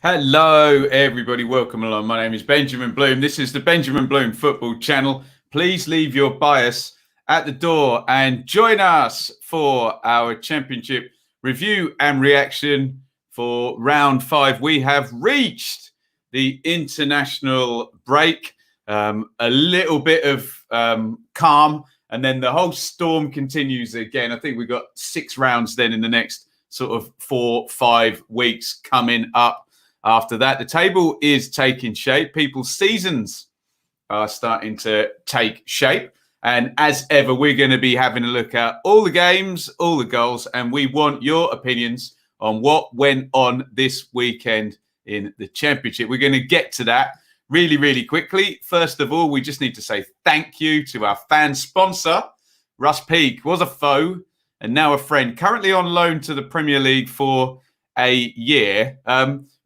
Hello, everybody. Welcome along. My name is Benjamin Bloom. This is the Benjamin Bloom Football Channel. Please leave your bias at the door and join us for our championship review and reaction for round 5. We have reached the international break. A little bit of calm, and then the whole storm continues again. I think we've got 6 rounds then in the next sort of 4-5 weeks coming up. After that, the table is taking shape. People's seasons are starting to take shape. And as ever, we're going to be having a look at all the games, all the goals, and we want your opinions on what went on this weekend in the Championship. We're going to get to that really, really quickly. First of all, we just need to say thank you to our fan sponsor. Russ Peake was a foe and now a friend, currently on loan to the Premier League for a year.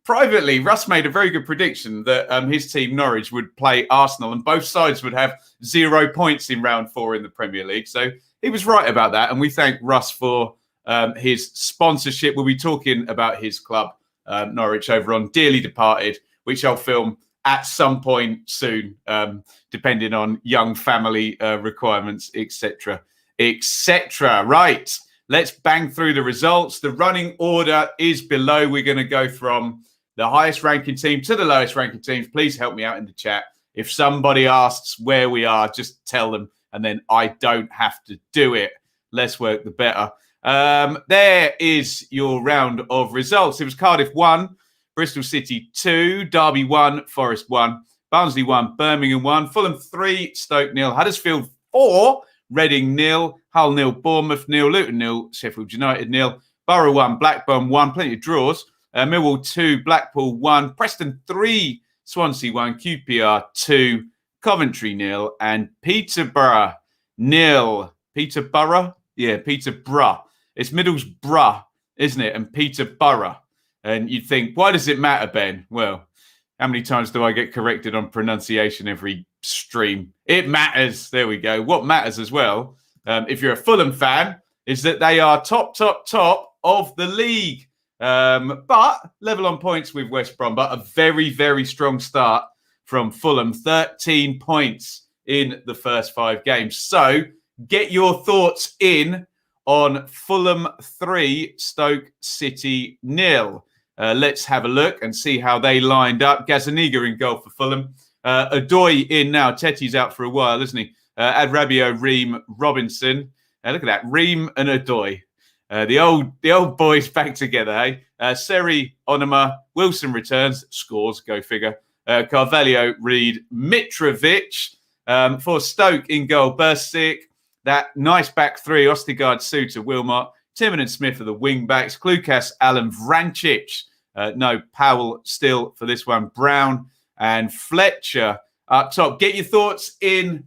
Privately, Russ made a very good prediction that his team, Norwich, would play Arsenal and both sides would have 0 points in round 4 in the Premier League. So he was right about that. And we thank Russ for his sponsorship. We'll be talking about his club, Norwich, over on Dearly Departed, which I'll film at some point soon, depending on young family requirements, etc., etc. Right, let's bang through the results. The running order is below. We're going to go from the highest ranking team to the lowest ranking teams. Please help me out in the chat. If somebody asks where we are, just tell them, and then I don't have to do it. Less work, the better. There is your round of results. It was Cardiff 1, Bristol City 2, Derby 1, Forest 1, Barnsley 1, Birmingham 1, Fulham 3, Stoke 0, Huddersfield 4, Reading 0, Hull 0, Bournemouth 0, Luton 0, Sheffield United 0, Boro 1, Blackburn 1, plenty of draws. Millwall 2, Blackpool 1, Preston 3, Swansea 1, QPR 2, Coventry 0, and Peterborough 0. Peterborough? Yeah, Peterborough. It's Middlesbrough, isn't it? And Peterborough. And you'd think, why does it matter, Ben? Well, how many times do I get corrected on pronunciation every stream? It matters. There we go. What matters as well, if you're a Fulham fan, is that they are top of the league. But level on points with West Brom, but a very, very strong start from Fulham. 13 points in the first 5 games. So get your thoughts in on Fulham 3, Stoke City 0. Let's have a look and see how they lined up. Gazzaniga in goal for Fulham. Odoi in now. Tetty's out for a while, isn't he? Adrabio, Ream, Robinson. Look at that. Ream and Odoi. The old boys back together, eh? Seri, Onoma, Wilson returns, scores, go figure. Carvalho, Reed, Mitrovic. For Stoke in goal, Bursic. That nice back 3, Ostigard, Suter, Wilmot. Timon and Smith are the wing backs. Klukas, Alan, Vrancic. No, Powell still for this one. Brown and Fletcher up top. Get your thoughts in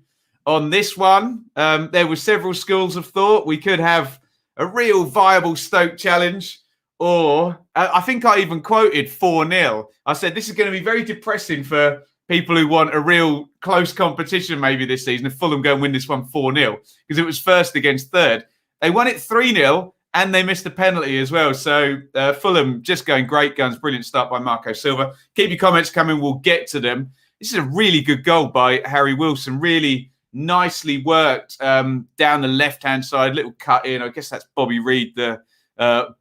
on this one. There were several schools of thought. We could have a real viable Stoke challenge, or I think I even quoted 4-0. I said this is going to be very depressing for people who want a real close competition maybe this season if Fulham go and win this one 4-0, because it was first against third. They won it 3-0 and they missed a penalty as well. So Fulham just going great guns. Brilliant start by Marco Silva. Keep your comments coming. We'll get to them. This is a really good goal by Harry Wilson. Really nicely worked down the left-hand side. Little cut in. I guess that's Bobby Reed, the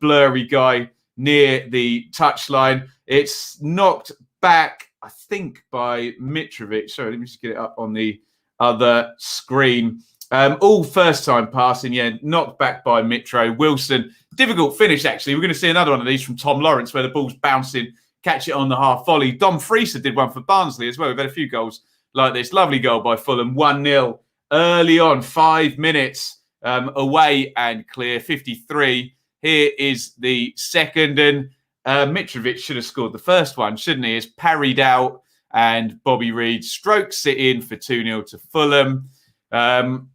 blurry guy near the touchline. It's knocked back, I think, by Mitrovic. Sorry, let me just get it up on the other screen. All first-time passing, yeah, knocked back by Mitro. Wilson, difficult finish, actually. We're going to see another one of these from Tom Lawrence where the ball's bouncing, catch it on the half volley. Dom Frieser did one for Barnsley as well. We've had a few goals like this. Lovely goal by Fulham. 1-0 early on, 5 minutes away and clear. 53. Here is the second. And Mitrovic should have scored the first one, shouldn't he? It's parried out and Bobby Reed strokes it in for 2-0 to Fulham.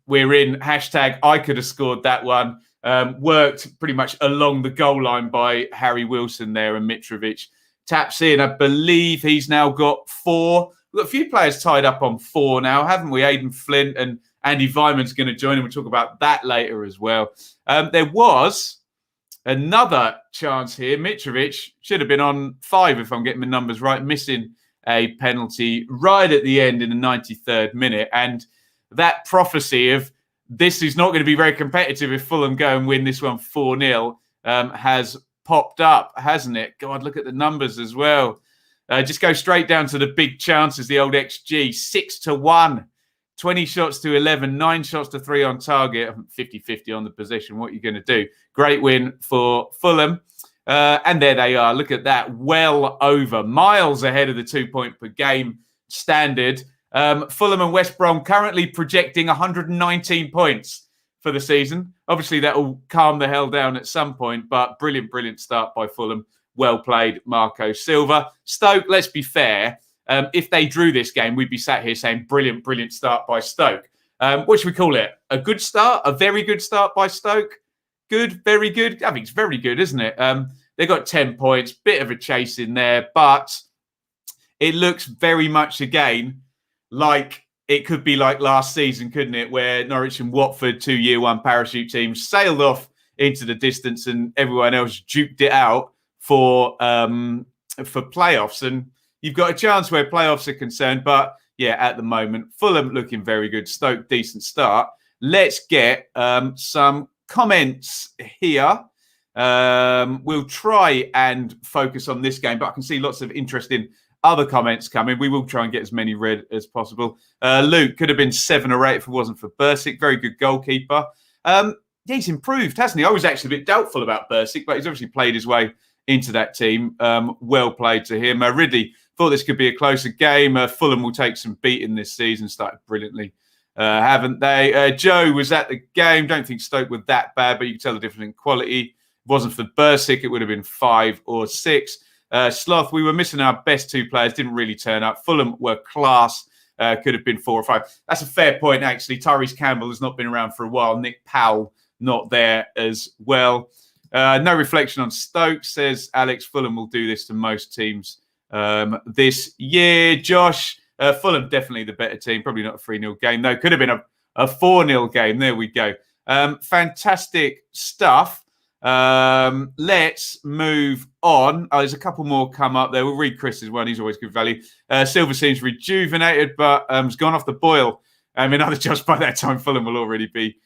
We're in hashtag I could have scored that one. Worked pretty much along the goal line by Harry Wilson there, and Mitrovic taps in. I believe he's now got 4. We've got a few players tied up on 4 now, haven't we? Aidan Flint and Andy Vyman's going to join, and we'll talk about that later as well. There was another chance here. Mitrovic should have been on 5 if I'm getting my numbers right, missing a penalty right at the end in the 93rd minute. And that prophecy of this is not going to be very competitive if Fulham go and win this one 4-0 has popped up, hasn't it? God, look at the numbers as well. Just go straight down to the big chances, the old XG, 6-1, 20 shots to 11, 9 shots to 3 on target, 50-50 on the possession. What are you going to do? Great win for Fulham. And there they are. Look at that. Well over, miles ahead of the 2 point per game standard. Fulham and West Brom currently projecting 119 points for the season. Obviously, that will calm the hell down at some point, but brilliant start by Fulham. Well played, Marco Silva. Stoke, let's be fair. If they drew this game, we'd be sat here saying brilliant start by Stoke. What should we call it? A good start? A very good start by Stoke? Good, very good. I think it's very good, isn't it? They got 10 points, bit of a chase in there, but it looks very much again like it could be like last season, couldn't it? Where Norwich and Watford, 2 year one parachute teams, sailed off into the distance and everyone else duked it out for playoffs. And you've got a chance where playoffs are concerned, but yeah, at the moment, Fulham looking very good. Stoke, decent start. Let's get some comments here. We'll try and focus on this game, but I can see lots of interesting other comments coming. We will try and get as many read as possible. Luke could have been 7 or 8 if it wasn't for Bursic. Very good goalkeeper. He's improved, hasn't he? I was actually a bit doubtful about Bursic, but he's obviously played his way into that team. Well played to him. Ridley thought this could be a closer game. Fulham will take some beating this season. Started brilliantly, haven't they? Joe was at the game. Don't think Stoke were that bad, but you can tell the difference in quality. If it wasn't for Bursic, it would have been 5 or 6. Sloth, we were missing our best 2 players. Didn't really turn up. Fulham were class. Could have been 4 or 5. That's a fair point, actually. Tyrese Campbell has not been around for a while. Nick Powell not there as well. No reflection on Stoke, says Alex. Fulham will do this to most teams this year. Josh, Fulham definitely the better team. Probably not a 3-0 game, though. Could have been a 4-0 game. There we go. Fantastic stuff. Let's move on. There's a couple more come up there. We'll read Chris's one. He's always good value. Silva seems rejuvenated, but has gone off the boil. In other jobs by that time, Fulham will already be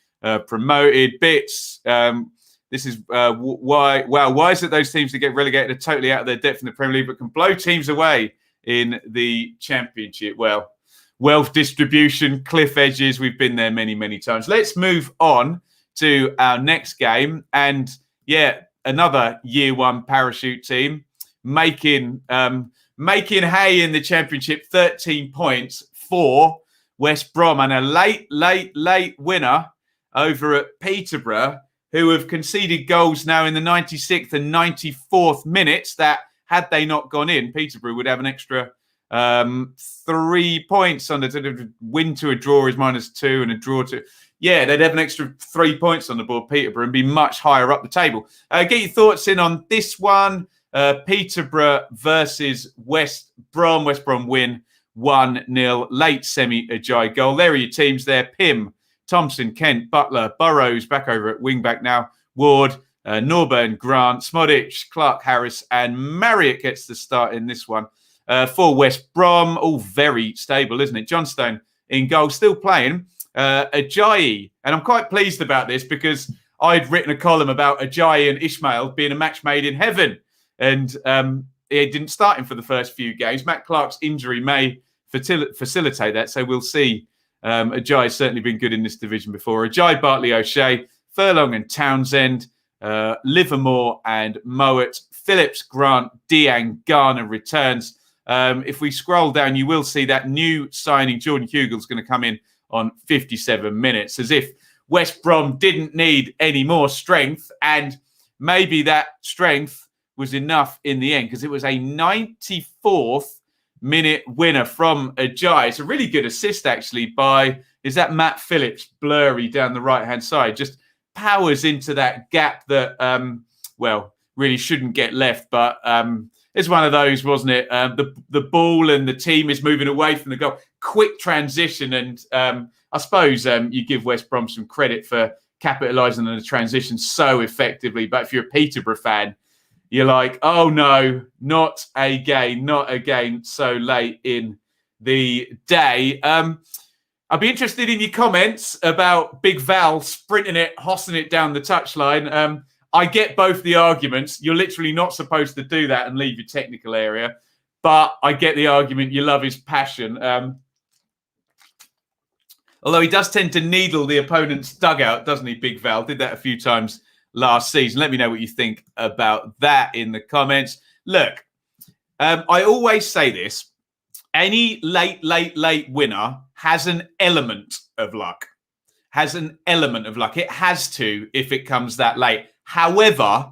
promoted. Bits. This is why. Wow, why is it those teams that get relegated are totally out of their depth in the Premier League, but can blow teams away in the Championship? Well, wealth distribution, cliff edges. We've been there many times. Let's move on to our next game, and yeah, another year one parachute team making hay in the Championship. 13 points for West Brom, and a late winner over at Peterborough, who have conceded goals now in the 96th and 94th minutes that, had they not gone in, Peterborough would have an extra 3 points on the win to a draw is -2 and a draw to... Yeah, they'd have an extra 3 points on the board, Peterborough, and be much higher up the table. Get your thoughts in on this one. Peterborough versus West Brom. West Brom win 1-0. Late Semi-Ajayi goal. There are your teams there. Pym, Thompson, Kent, Butler, Burrows back over at wing-back now. Ward, Norburn, Grant, Smodic, Clark, Harris, and Marriott gets the start in this one. For West Brom, all very stable, isn't it? Johnstone in goal, still playing. Ajayi, and I'm quite pleased about this because I'd written a column about Ajayi and Ishmael being a match made in heaven, and he didn't start him for the first few games. Matt Clark's injury may facilitate that, so we'll see. Ajayi's certainly been good in this division before. Ajayi, Bartley, O'Shea, Furlong and Townsend, Livermore and Mowat, Phillips, Grant, Diang, Garner returns. If we scroll down, you will see that new signing, Jordan Hugel's going to come in on 57 minutes, as if West Brom didn't need any more strength, and maybe that strength was enough in the end, because it was a 94th minute winner from Ajayi. It's a really good assist, actually, by, is that Matt Phillips, blurry down the right-hand side, just powers into that gap that, really shouldn't get left, but it's one of those, wasn't it? The ball and the team is moving away from the goal. Quick transition, and I suppose you give West Brom some credit for capitalising on the transition so effectively. But if you're a Peterborough fan, you're like, oh no, not again, so late in the day. I'd be interested in your comments about Big Val sprinting it, hossing it down the touchline. I get both the arguments. You're literally not supposed to do that and leave your technical area. But I get the argument. You love his passion. Although he does tend to needle the opponent's dugout, doesn't he, Big Val? Did that a few times last season. Let me know what you think about that in the comments. Look, I always say this. Any late winner has an element of luck. It has to if it comes that late. However,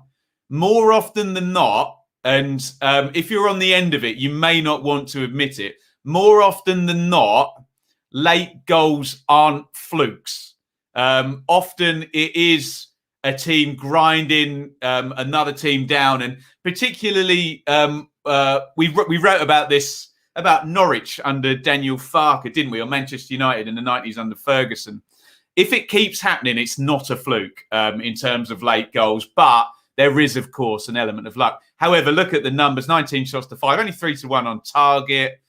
more often than not, and if you're on the end of it, you may not want to admit it, more often than not, late goals aren't flukes. Often it is a team grinding another team down. And particularly, we wrote about this, about Norwich under Daniel Farke, didn't we? Or Manchester United in the 90s under Ferguson. If it keeps happening, it's not a fluke in terms of late goals. But there is, of course, an element of luck. However, look at the numbers. 19 shots to 5, only 3-1 on target,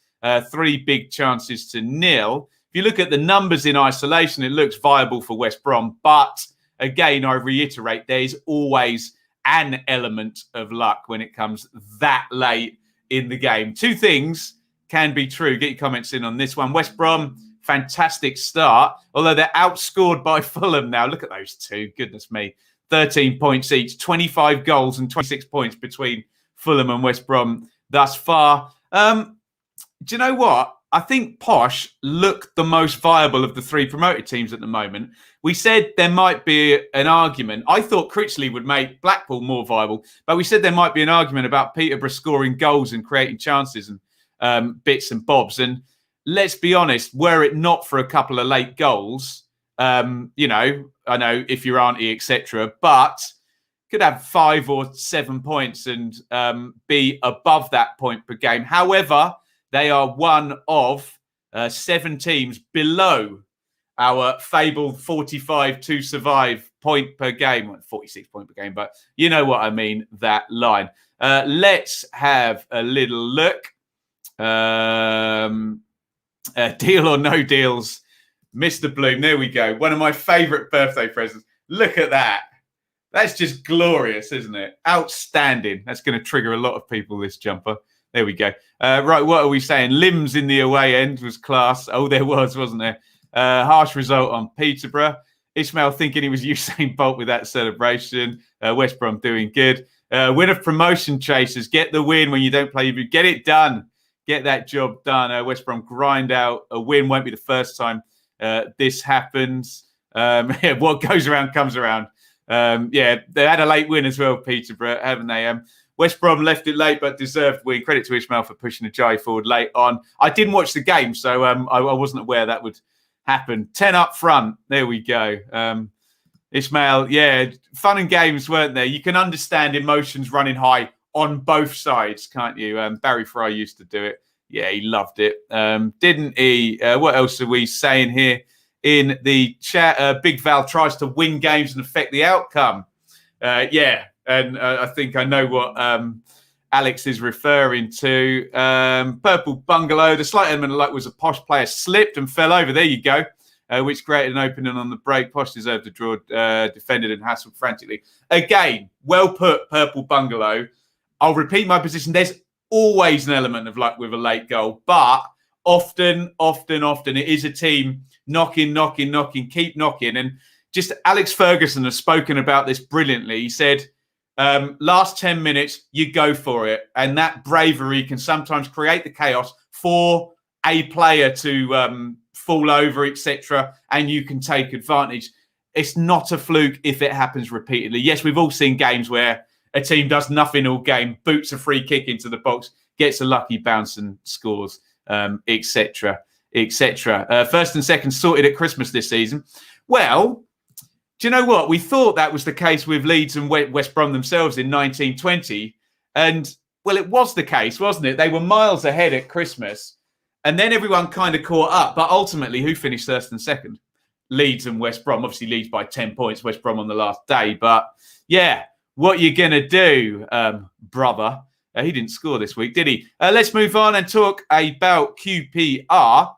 3 big chances to 0. If you look at the numbers in isolation, it looks viable for West Brom. But again, I reiterate, there's always an element of luck when it comes that late in the game. Two things can be true. Get your comments in on this one. West Brom, fantastic start, although they're outscored by Fulham now. Look at those two. Goodness me. 13 points each, 25 goals and 26 points between Fulham and West Brom thus far. Do you know what? I think Posh looked the most viable of the 3 promoted teams at the moment. We said there might be an argument. I thought Critchley would make Blackpool more viable, but we said there might be an argument about Peterborough scoring goals and creating chances and bits and bobs. And let's be honest, were it not for a couple of late goals, I know if you're auntie, etc., but could have 5 or 7 points and be above that point per game. However, they are one of 7 teams below our fabled 45 to survive point per game, 46 point per game, but you know what I mean, that line. Let's have a little look. Deal or no deals, Mr. Bloom. There we go. One of my favourite birthday presents. Look at that. That's just glorious, isn't it? Outstanding. That's going to trigger a lot of people, this jumper. There we go. Right, what are we saying? Limbs in the away end was class. Oh, there was, wasn't there? Harsh result on Peterborough. Ishmael thinking he was Usain Bolt with that celebration. West Brom doing good. Win of promotion chasers. Get the win when you don't play. Get it done. Get that job done. West Brom grind out a win. Won't be the first time this happens. What goes around comes around. They had a late win as well, Peterborough, haven't they? West Brom left it late, but deserved win. Credit to Ishmael for pushing the Jai forward late on. I didn't watch the game, so I wasn't aware that would happen. 10 up front. There we go. Ishmael, fun and games, weren't there? You can understand emotions running high on both sides, can't you? Barry Fry used to do it. Yeah, he loved it. Didn't he? What else are we saying here in the chat? Big Val tries to win games and affect the outcome. And I think I know what Alex is referring to. Purple Bungalow, the slight element of luck was a Posh player slipped and fell over. There you go, which created an opening on the break. Posh deserved a draw, defended and hassled frantically. Again, well put, Purple Bungalow. I'll repeat my position. There's always an element of luck with a late goal, but often it is a team knocking, keep knocking. And just Alex Ferguson has spoken about this brilliantly. He said, last 10 minutes, you go for it. And that bravery can sometimes create the chaos for a player to fall over, etc. And you can take advantage. It's not a fluke if it happens repeatedly. Yes, we've all seen games where a team does nothing all game, boots a free kick into the box, gets a lucky bounce and scores, etc., etc. First and second sorted at Christmas this season. Well, do you know what? We thought that was the case with Leeds and West Brom themselves in 1920. And, well, it was the case, wasn't it? They were miles ahead at Christmas. And then everyone kind of caught up. But ultimately, who finished first and second? Leeds and West Brom. Obviously, Leeds by 10 points, West Brom on the last day. But yeah, what you going to do, brother? He didn't score this week, did he? Let's move on and talk about QPR,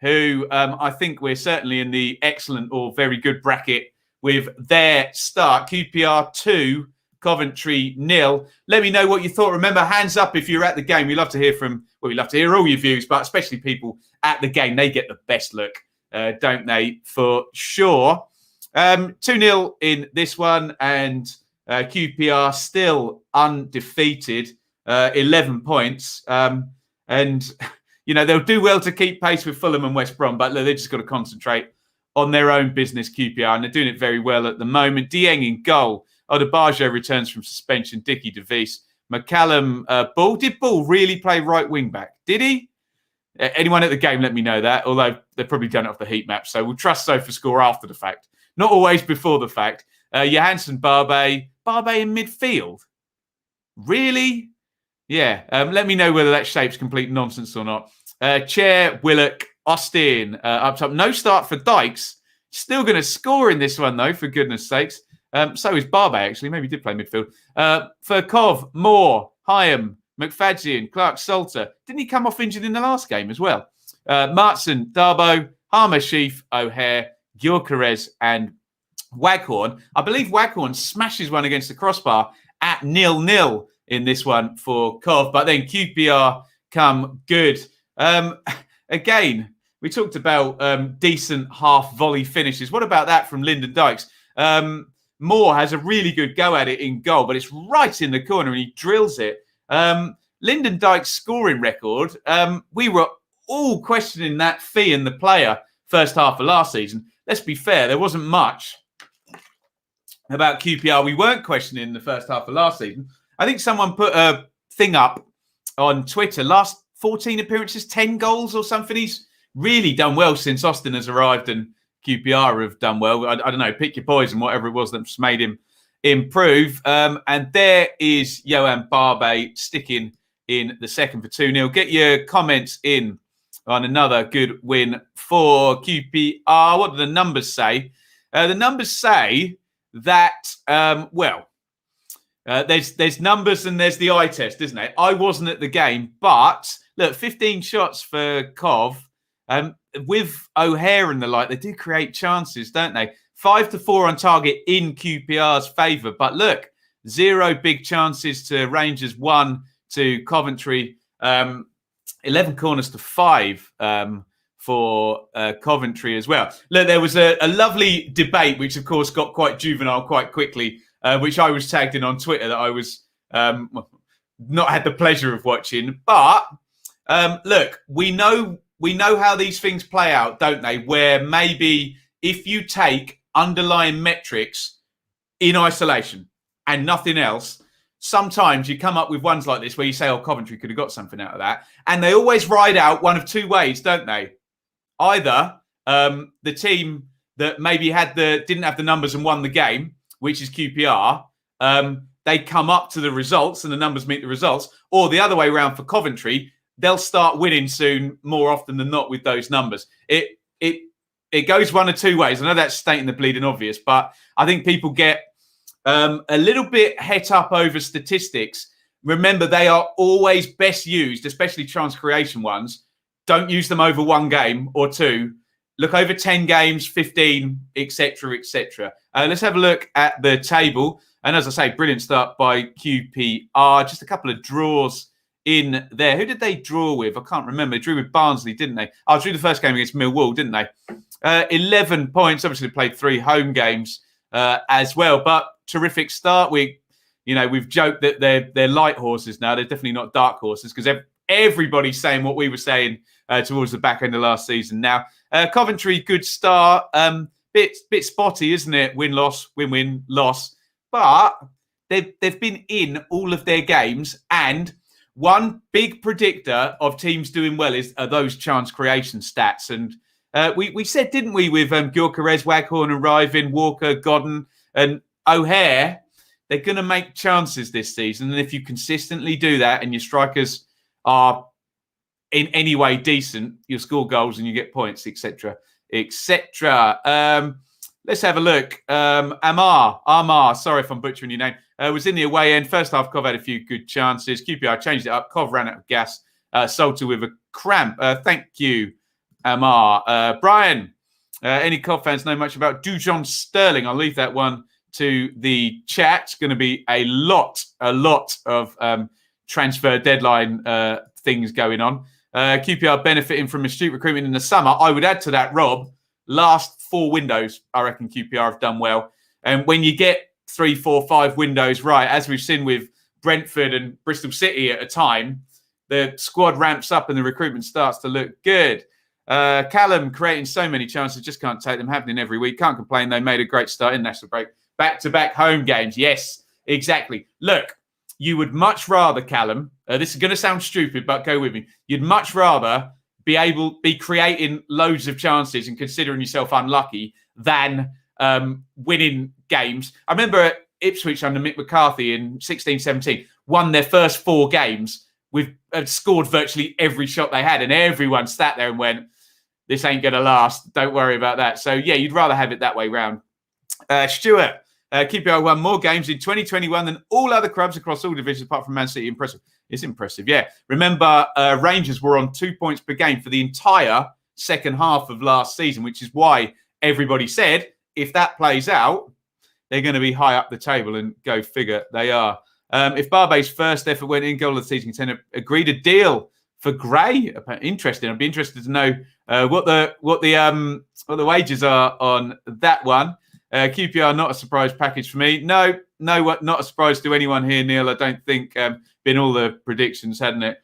who I think we're certainly in the excellent or very good bracket with their start. QPR 2, Coventry 0. Let me know what you thought. Remember, hands up if you're at the game. We love to hear we love to hear all your views, but especially people at the game. They get the best look, don't they? For sure. 2-0 in this one, and QPR still undefeated, 11 points. And, you know, they'll do well to keep pace with Fulham and West Brom, but they've just got to concentrate on their own business, QPR, and they're doing it very well at the moment. Dieng in goal. Odebajo returns from suspension. Dickie DeVries. McCallum, Ball. Did Ball really play right wing back? Did he? Anyone at the game, let me know that, although they've probably done it off the heat map. So we'll trust SofaScore after the fact, not always before the fact. Johansson, Barbe in midfield. Really? Yeah. Let me know whether that shape's complete nonsense or not. Chair, Willock, Austin up top. No start for Dykes. Still going to score in this one, though, for goodness sakes. So is Barbe, actually. Maybe he did play midfield. For Cov, Moore, Hyam, McFadzean, Clark, Salter. Didn't he come off injured in the last game as well? Martson, Darbo, Harmer, Sheaf, O'Hare, Gyökeres, and Waghorn. I believe Waghorn smashes one against the crossbar at 0-0 in this one for Cov. But then QPR come good. Again, we talked about decent half volley finishes. What about that from Lyndon Dykes? Moore has a really good go at it in goal, but it's right in the corner and he drills it. Lyndon Dykes' scoring record, we were all questioning that fee and the player first half of last season. Let's be fair, there wasn't much about QPR we weren't questioning the first half of last season. I think someone put a thing up on Twitter. Last 14 appearances, 10 goals or something. He's really done well since Austin has arrived and QPR have done well. I don't know, pick your poison, whatever it was that's made him improve. And there is Johan Barbe sticking in the second for 2-0. Get your comments in on another good win for QPR. What do the numbers say? The numbers say that, there's numbers and there's the eye test, isn't it? I wasn't at the game, but look, 15 shots for Cov. With O'Hare and the like, they do create chances, don't they? 5-4 on target in QPR's favour. But look, 0 big chances to Rangers, 1 to Coventry, 11 corners to 5 for Coventry as well. Look, there was a lovely debate, which of course got quite juvenile quite quickly, which I was tagged in on Twitter that I was not had the pleasure of watching. But look, we know how these things play out, don't they? Where maybe if you take underlying metrics in isolation and nothing else, sometimes you come up with ones like this where you say, oh, Coventry could have got something out of that. And they always ride out one of two ways, don't they? Either the team that maybe didn't have the numbers and won the game, which is QPR, they come up to the results and the numbers meet the results, or the other way around for Coventry, they'll start winning soon more often than not with those numbers. It goes one of two ways. I know that's stating the bleeding obvious, but I think people get a little bit het up over statistics. Remember, they are always best used, especially chance creation ones. Don't use them over one game or two. Look over 10 games, 15, etc., etc. Let's have a look at the table. And as I say, brilliant start by QPR. Just a couple of draws in there. Who did they draw with? I can't remember. They drew with Barnsley, didn't they? Drew the first game against Millwall, didn't they? 11 points. Obviously, they played 3 home games as well. But terrific start. We've joked that they're light horses now. They're definitely not dark horses because everybody's saying what we were saying towards the back end of last season. Now, Coventry, good start. Bit spotty, isn't it? Win-loss, win-win, loss. But they've been in all of their games, and one big predictor of teams doing well are those chance creation stats. And we said, didn't we, with Gyökeres, Waghorn, Arriving, Walker, Godden, and O'Hare, they're going to make chances this season. And if you consistently do that and your strikers are in any way decent, you'll score goals and you get points, etc., etc. Let's have a look. Amar, sorry if I'm butchering your name, was in the away end. First half, Cov had a few good chances. QPR changed it up. Cov ran out of gas. Salter with a cramp. Thank you, Amar. Brian, any Cov fans know much about Dujon Sterling? I'll leave that one to the chat. It's going to be a lot of transfer deadline things going on. QPR benefiting from astute recruitment in the summer. I would add to that, Rob, last 4 windows, I reckon QPR have done well. And when you get 3, 4, 5 windows right, as we've seen with Brentford and Bristol City at a time, the squad ramps up and the recruitment starts to look good. Callum creating so many chances, just can't take them, happening every week. Can't complain. They made a great start in national break. Back-to-back home games. Yes, exactly. Look, you would much rather, Callum, this is going to sound stupid, but go with me. You'd much rather be creating loads of chances and considering yourself unlucky than winning games. I remember Ipswich under Mick McCarthy in 16-17 won their first 4 games with scored virtually every shot they had, and everyone sat there and went, this ain't going to last. Don't worry about that. So, yeah, you'd rather have it that way round. Stuart, QPR won more games in 2021 than all other clubs across all divisions apart from Man City. Impressive. It's impressive, yeah. Remember, Rangers were on 2 points per game for the entire second half of last season, which is why everybody said if that plays out, they're going to be high up the table, and go figure, they are. If Barbe's first effort went in, goal of the season contender, agreed a deal for Gray. Interesting. I'd be interested to know what the wages are on that one. QPR, not a surprise package for me. No, not a surprise to anyone here, Neil. I don't think been all the predictions, hadn't it?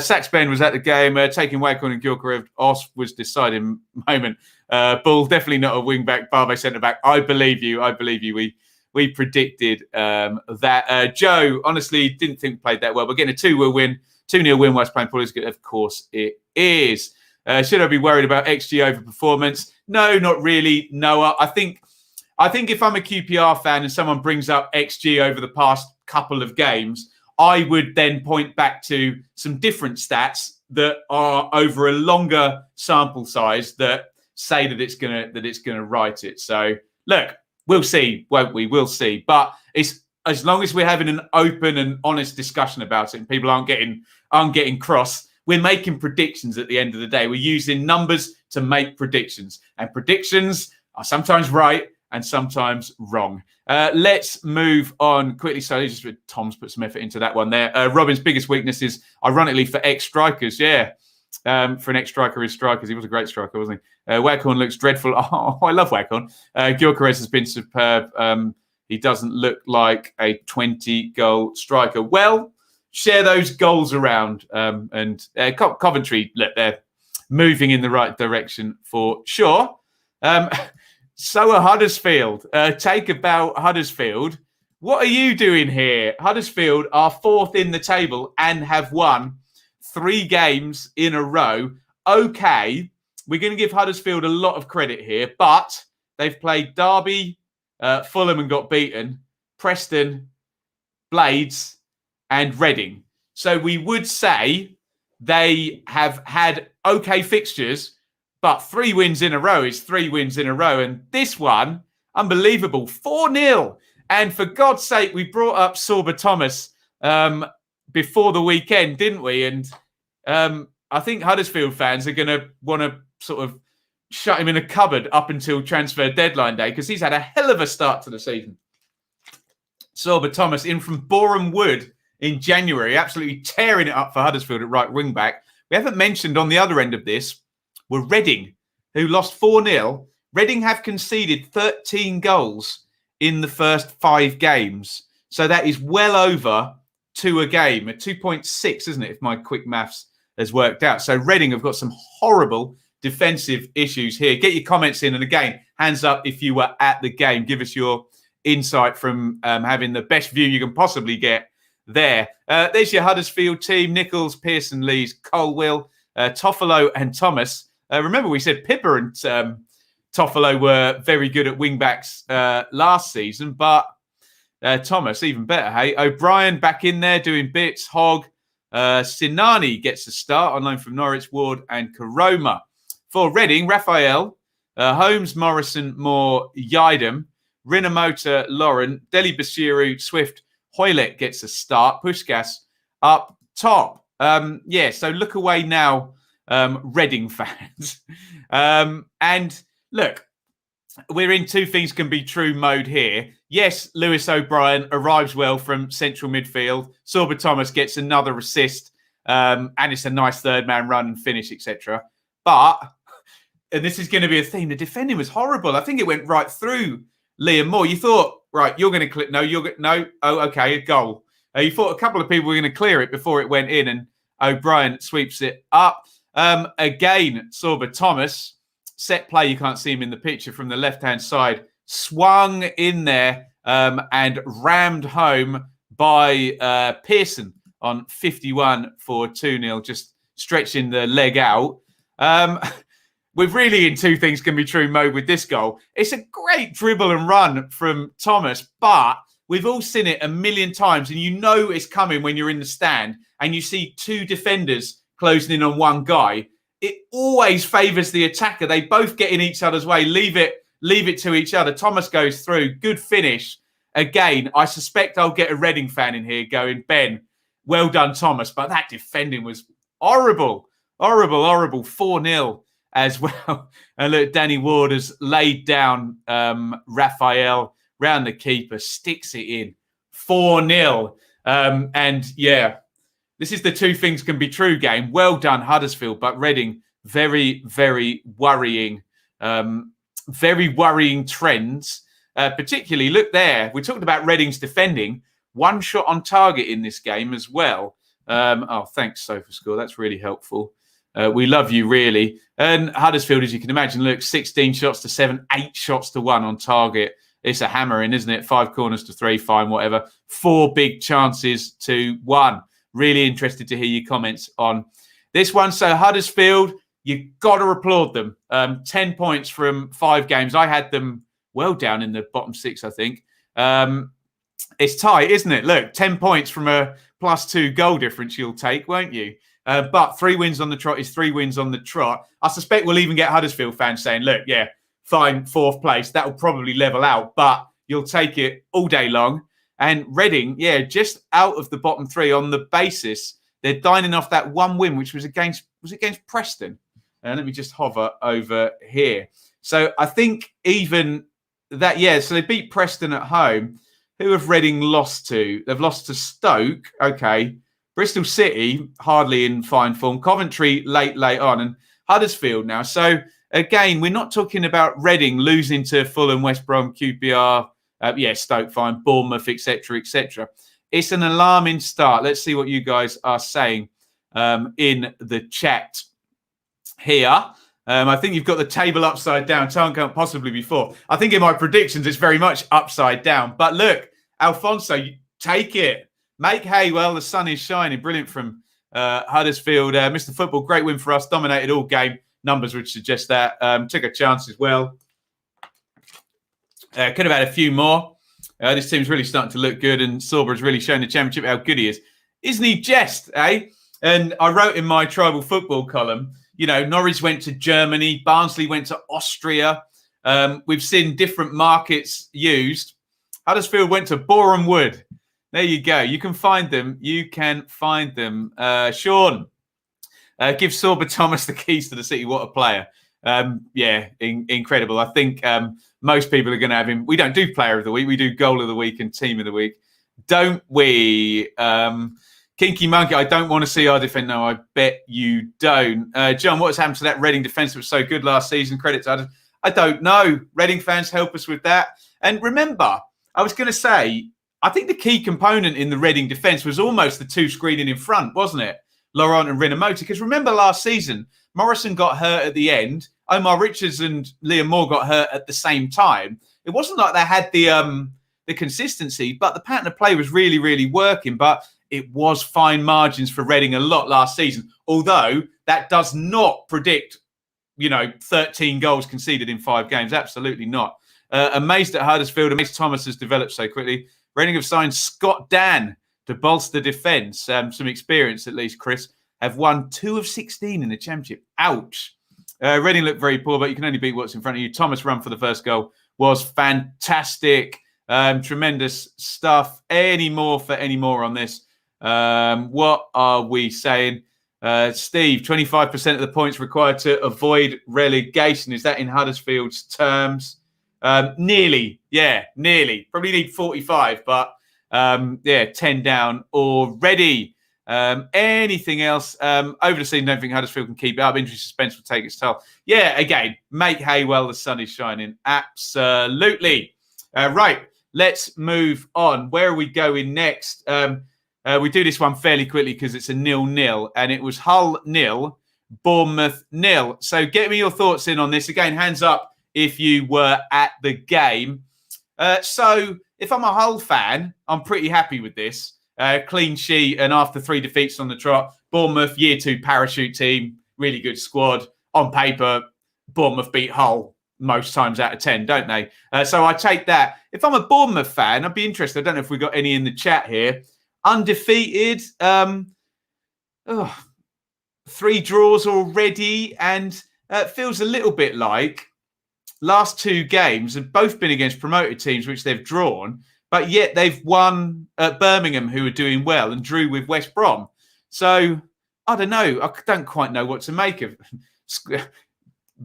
Sax Ben was at the game, taking Waghorn and Gyökerev off was deciding moment. Bull, definitely not a wing back, Barbe centre back. I believe you. We predicted that. Joe, honestly, didn't think we played that well. We're getting a 2-0 win. 2-0 win whilst playing poorly. Of course it is. Should I be worried about XG over performance? No, not really, Noah. I think if I'm a QPR fan and someone brings up XG over the past couple of games, I would then point back to some different stats that are over a longer sample size that say that it's gonna right it. So look, we'll see, won't we? We'll see. But it's as long as we're having an open and honest discussion about it and people aren't getting cross, we're making predictions at the end of the day. We're using numbers to make predictions. And predictions are sometimes right and sometimes wrong. Let's move on quickly. So just Tom's put some effort into that one there. Robin's biggest weakness is, ironically, for ex-strikers. Yeah, for an ex-striker is strikers. He was a great striker, wasn't he? Waghorn looks dreadful. Oh, I love Waghorn. Gyökerev has been superb. He doesn't look like a 20-goal striker. Well, share those goals around. And Coventry, look, they're moving in the right direction for sure. So are Huddersfield. Take about Huddersfield. What are you doing here? Huddersfield are 4th in the table and have won 3 games in a row. Okay, we're going to give Huddersfield a lot of credit here, but they've played Derby, Fulham and got beaten, Preston, Blades and Reading. So we would say they have had okay fixtures, but 3 wins in a row is 3 wins in a row. And this one, unbelievable, 4-0. And for God's sake, we brought up Sorba Thomas before the weekend, didn't we? And I think Huddersfield fans are going to want to sort of shut him in a cupboard up until transfer deadline day because he's had a hell of a start to the season. Sorba Thomas in from Boreham Wood in January, absolutely tearing it up for Huddersfield at right wing back. We haven't mentioned on the other end of this were Reading, who lost 4-0. Reading have conceded 13 goals in the first 5 games. So that is well over 2 a game, at 2.6, isn't it, if my quick maths has worked out. So Reading have got some horrible defensive issues here. Get your comments in. And again, hands up if you were at the game. Give us your insight from having the best view you can possibly get there. There's your Huddersfield team. Nichols, Pearson, Lees, Colwill, Toffolo and Thomas. Remember, we said Pippa and Toffolo were very good at wing-backs last season, but Thomas, even better, hey? O'Brien back in there doing bits. Hogg. Sinani gets a start on loan from Norwich, Ward and Karoma. For Reading, Raphael, Holmes, Morrison, Moore, Yidam, Rinomota, Lauren, Deli Basiru, Swift, Hoylett gets a start. Puskás up top. So look away now, Reading fans. And look, we're in two things can be true mode here. Yes, Lewis O'Brien arrives well from central midfield. Sorba Thomas gets another assist, and it's a nice third man run and finish, etc. But, and this is going to be a theme, the defending was horrible. I think it went right through Liam Moore. You thought, right, you're going to clip. No, Oh, okay, a goal. You thought a couple of people were going to clear it before it went in, and O'Brien sweeps it up. Again, Sorba Thomas, set play, you can't see him in the picture, from the left-hand side, swung in there and rammed home by Pearson on 51 for 2-0, just stretching the leg out. We're really in two things can be true mode with this goal. It's a great dribble and run from Thomas, but we've all seen it a million times, and you know it's coming when you're in the stand and you see two defenders closing in on one guy. It always favours the attacker. They both get in each other's way, leave it to each other. Thomas goes through, good finish. Again, I suspect I'll get a Reading fan in here going, Ben, well done, Thomas, but that defending was horrible. 4-0 as well. And look, Danny Ward has laid down Raphael round the keeper, sticks it in. 4-0. This is the two things can be true game. Well done, Huddersfield, but Reading, very, very worrying. Very worrying trends. Particularly, look there. We talked about Reading's defending. One shot on target in this game as well. Thanks, SofaScore. That's really helpful. We love you, really. And Huddersfield, as you can imagine, look, 16 shots to 7, 8 shots to 1 on target. It's a hammering, isn't it? 5 corners to 3, fine, whatever. 4 big chances to 1. Really interested to hear your comments on this one. So Huddersfield, you've got to applaud them. 10 points from 5 games. I had them well down in the bottom 6, I think. It's tight, isn't it? Look, 10 points from a +2 goal difference you'll take, won't you? But 3 wins on the trot is 3 wins on the trot. I suspect we'll even get Huddersfield fans saying, look, yeah, fine, 4th place. That'll probably level out, but you'll take it all day long. And Reading, just out of the bottom 3 on the basis they're dining off that one win, which was against Preston. Let me just hover over here. So I think even that, so they beat Preston at home. Who have Reading lost to? They've lost to Stoke. Okay. Bristol City, hardly in fine form. Coventry, late on. And Huddersfield now. So, again, we're not talking about Reading losing to Fulham, West Brom, QPR, Stoke, fine, Bournemouth, etc., etc. It's an alarming start. Let's see what you guys are saying in the chat here. I think you've got the table upside down. Can't possibly be 4th. I think in my predictions, it's very much upside down. But look, Alfonso, you take it. Make hay while the sun is shining. Brilliant from Huddersfield. Mr. Football, great win for us. Dominated all game. Numbers would suggest that. Took a chance as well. Could have had a few more. This team's really starting to look good, and Sorba has really shown the Championship how good he is. Isn't he just, eh? And I wrote in my tribal football column, Norwich went to Germany, Barnsley went to Austria. We've seen different markets used. Huddersfield went to Boreham Wood. There you go. You can find them. Sean, give Sorba Thomas the keys to the city. What a player. Incredible. I think most people are going to have him. We don't do player of the week. We do goal of the week and team of the week. Don't we? Kinky Monkey, I don't want to see our defence. No, I bet you don't. John, what has happened to that Reading defence that was so good last season? Credit to others. I don't know. Reading fans, help us with that. And remember, I was going to say, I think the key component in the Reading defence was almost the 2 screening in front, wasn't it? Laurent and Rinomota. Because remember last season, Morrison got hurt at the end. Omar Richards and Liam Moore got hurt at the same time. It wasn't like they had the consistency, but the pattern of play was really, really working. But it was fine margins for Reading a lot last season. Although that does not predict, 13 goals conceded in 5 games. Absolutely not. Amazed at Huddersfield. Amazed Thomas has developed so quickly. Reading have signed Scott Dan to bolster defence. Some experience, at least, Chris. Have won 2 of 16 in the Championship. Ouch. Reading looked very poor, but you can only beat what's in front of you. Thomas' run for the first goal was fantastic. Tremendous stuff. Any more on this? What are we saying? Steve, 25% of the points required to avoid relegation. Is that in Huddersfield's terms? Nearly. Probably need 45, but 10 down already. Anything else? Over the season, don't think Huddersfield can keep it up. Injury suspense will take its toll. Yeah, again, make hay while the sun is shining. Absolutely. Right, let's move on. Where are we going next? We do this one fairly quickly because it's a 0-0, and it was Hull 0, Bournemouth 0. So get me your thoughts in on this. Again, hands up if you were at the game. So if I'm a Hull fan, I'm pretty happy with this. Clean sheet, and after 3 defeats on the trot, Bournemouth, year 2 parachute team, really good squad. On paper, Bournemouth beat Hull most times out of 10, don't they? So I take that. If I'm a Bournemouth fan, I'd be interested. I don't know if we've got any in the chat here. Undefeated, 3 draws already, and it feels a little bit like last 2 games have both been against promoted teams, which they've drawn, but yet they've won at Birmingham, who are doing well, and drew with West Brom. So, I don't know. I don't quite know what to make of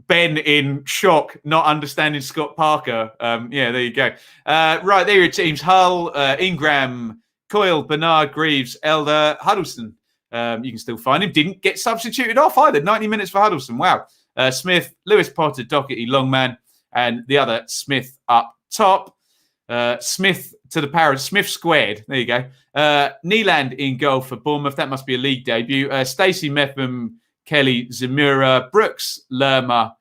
Ben in shock, not understanding Scott Parker. There you go. Right, there are your teams. Hull, Ingram, Coyle, Bernard, Greaves, Elder, Huddleston. You can still find him. Didn't get substituted off either. 90 minutes for Huddleston. Wow. Smith, Lewis Potter, Doherty, Longman, and the other Smith up top. Smith to the Paris. Smith squared. There you go. Neeland in goal for Bournemouth. That must be a league debut. Stacey, Mepham, Kelly, Zamura, Brooks, Lerma,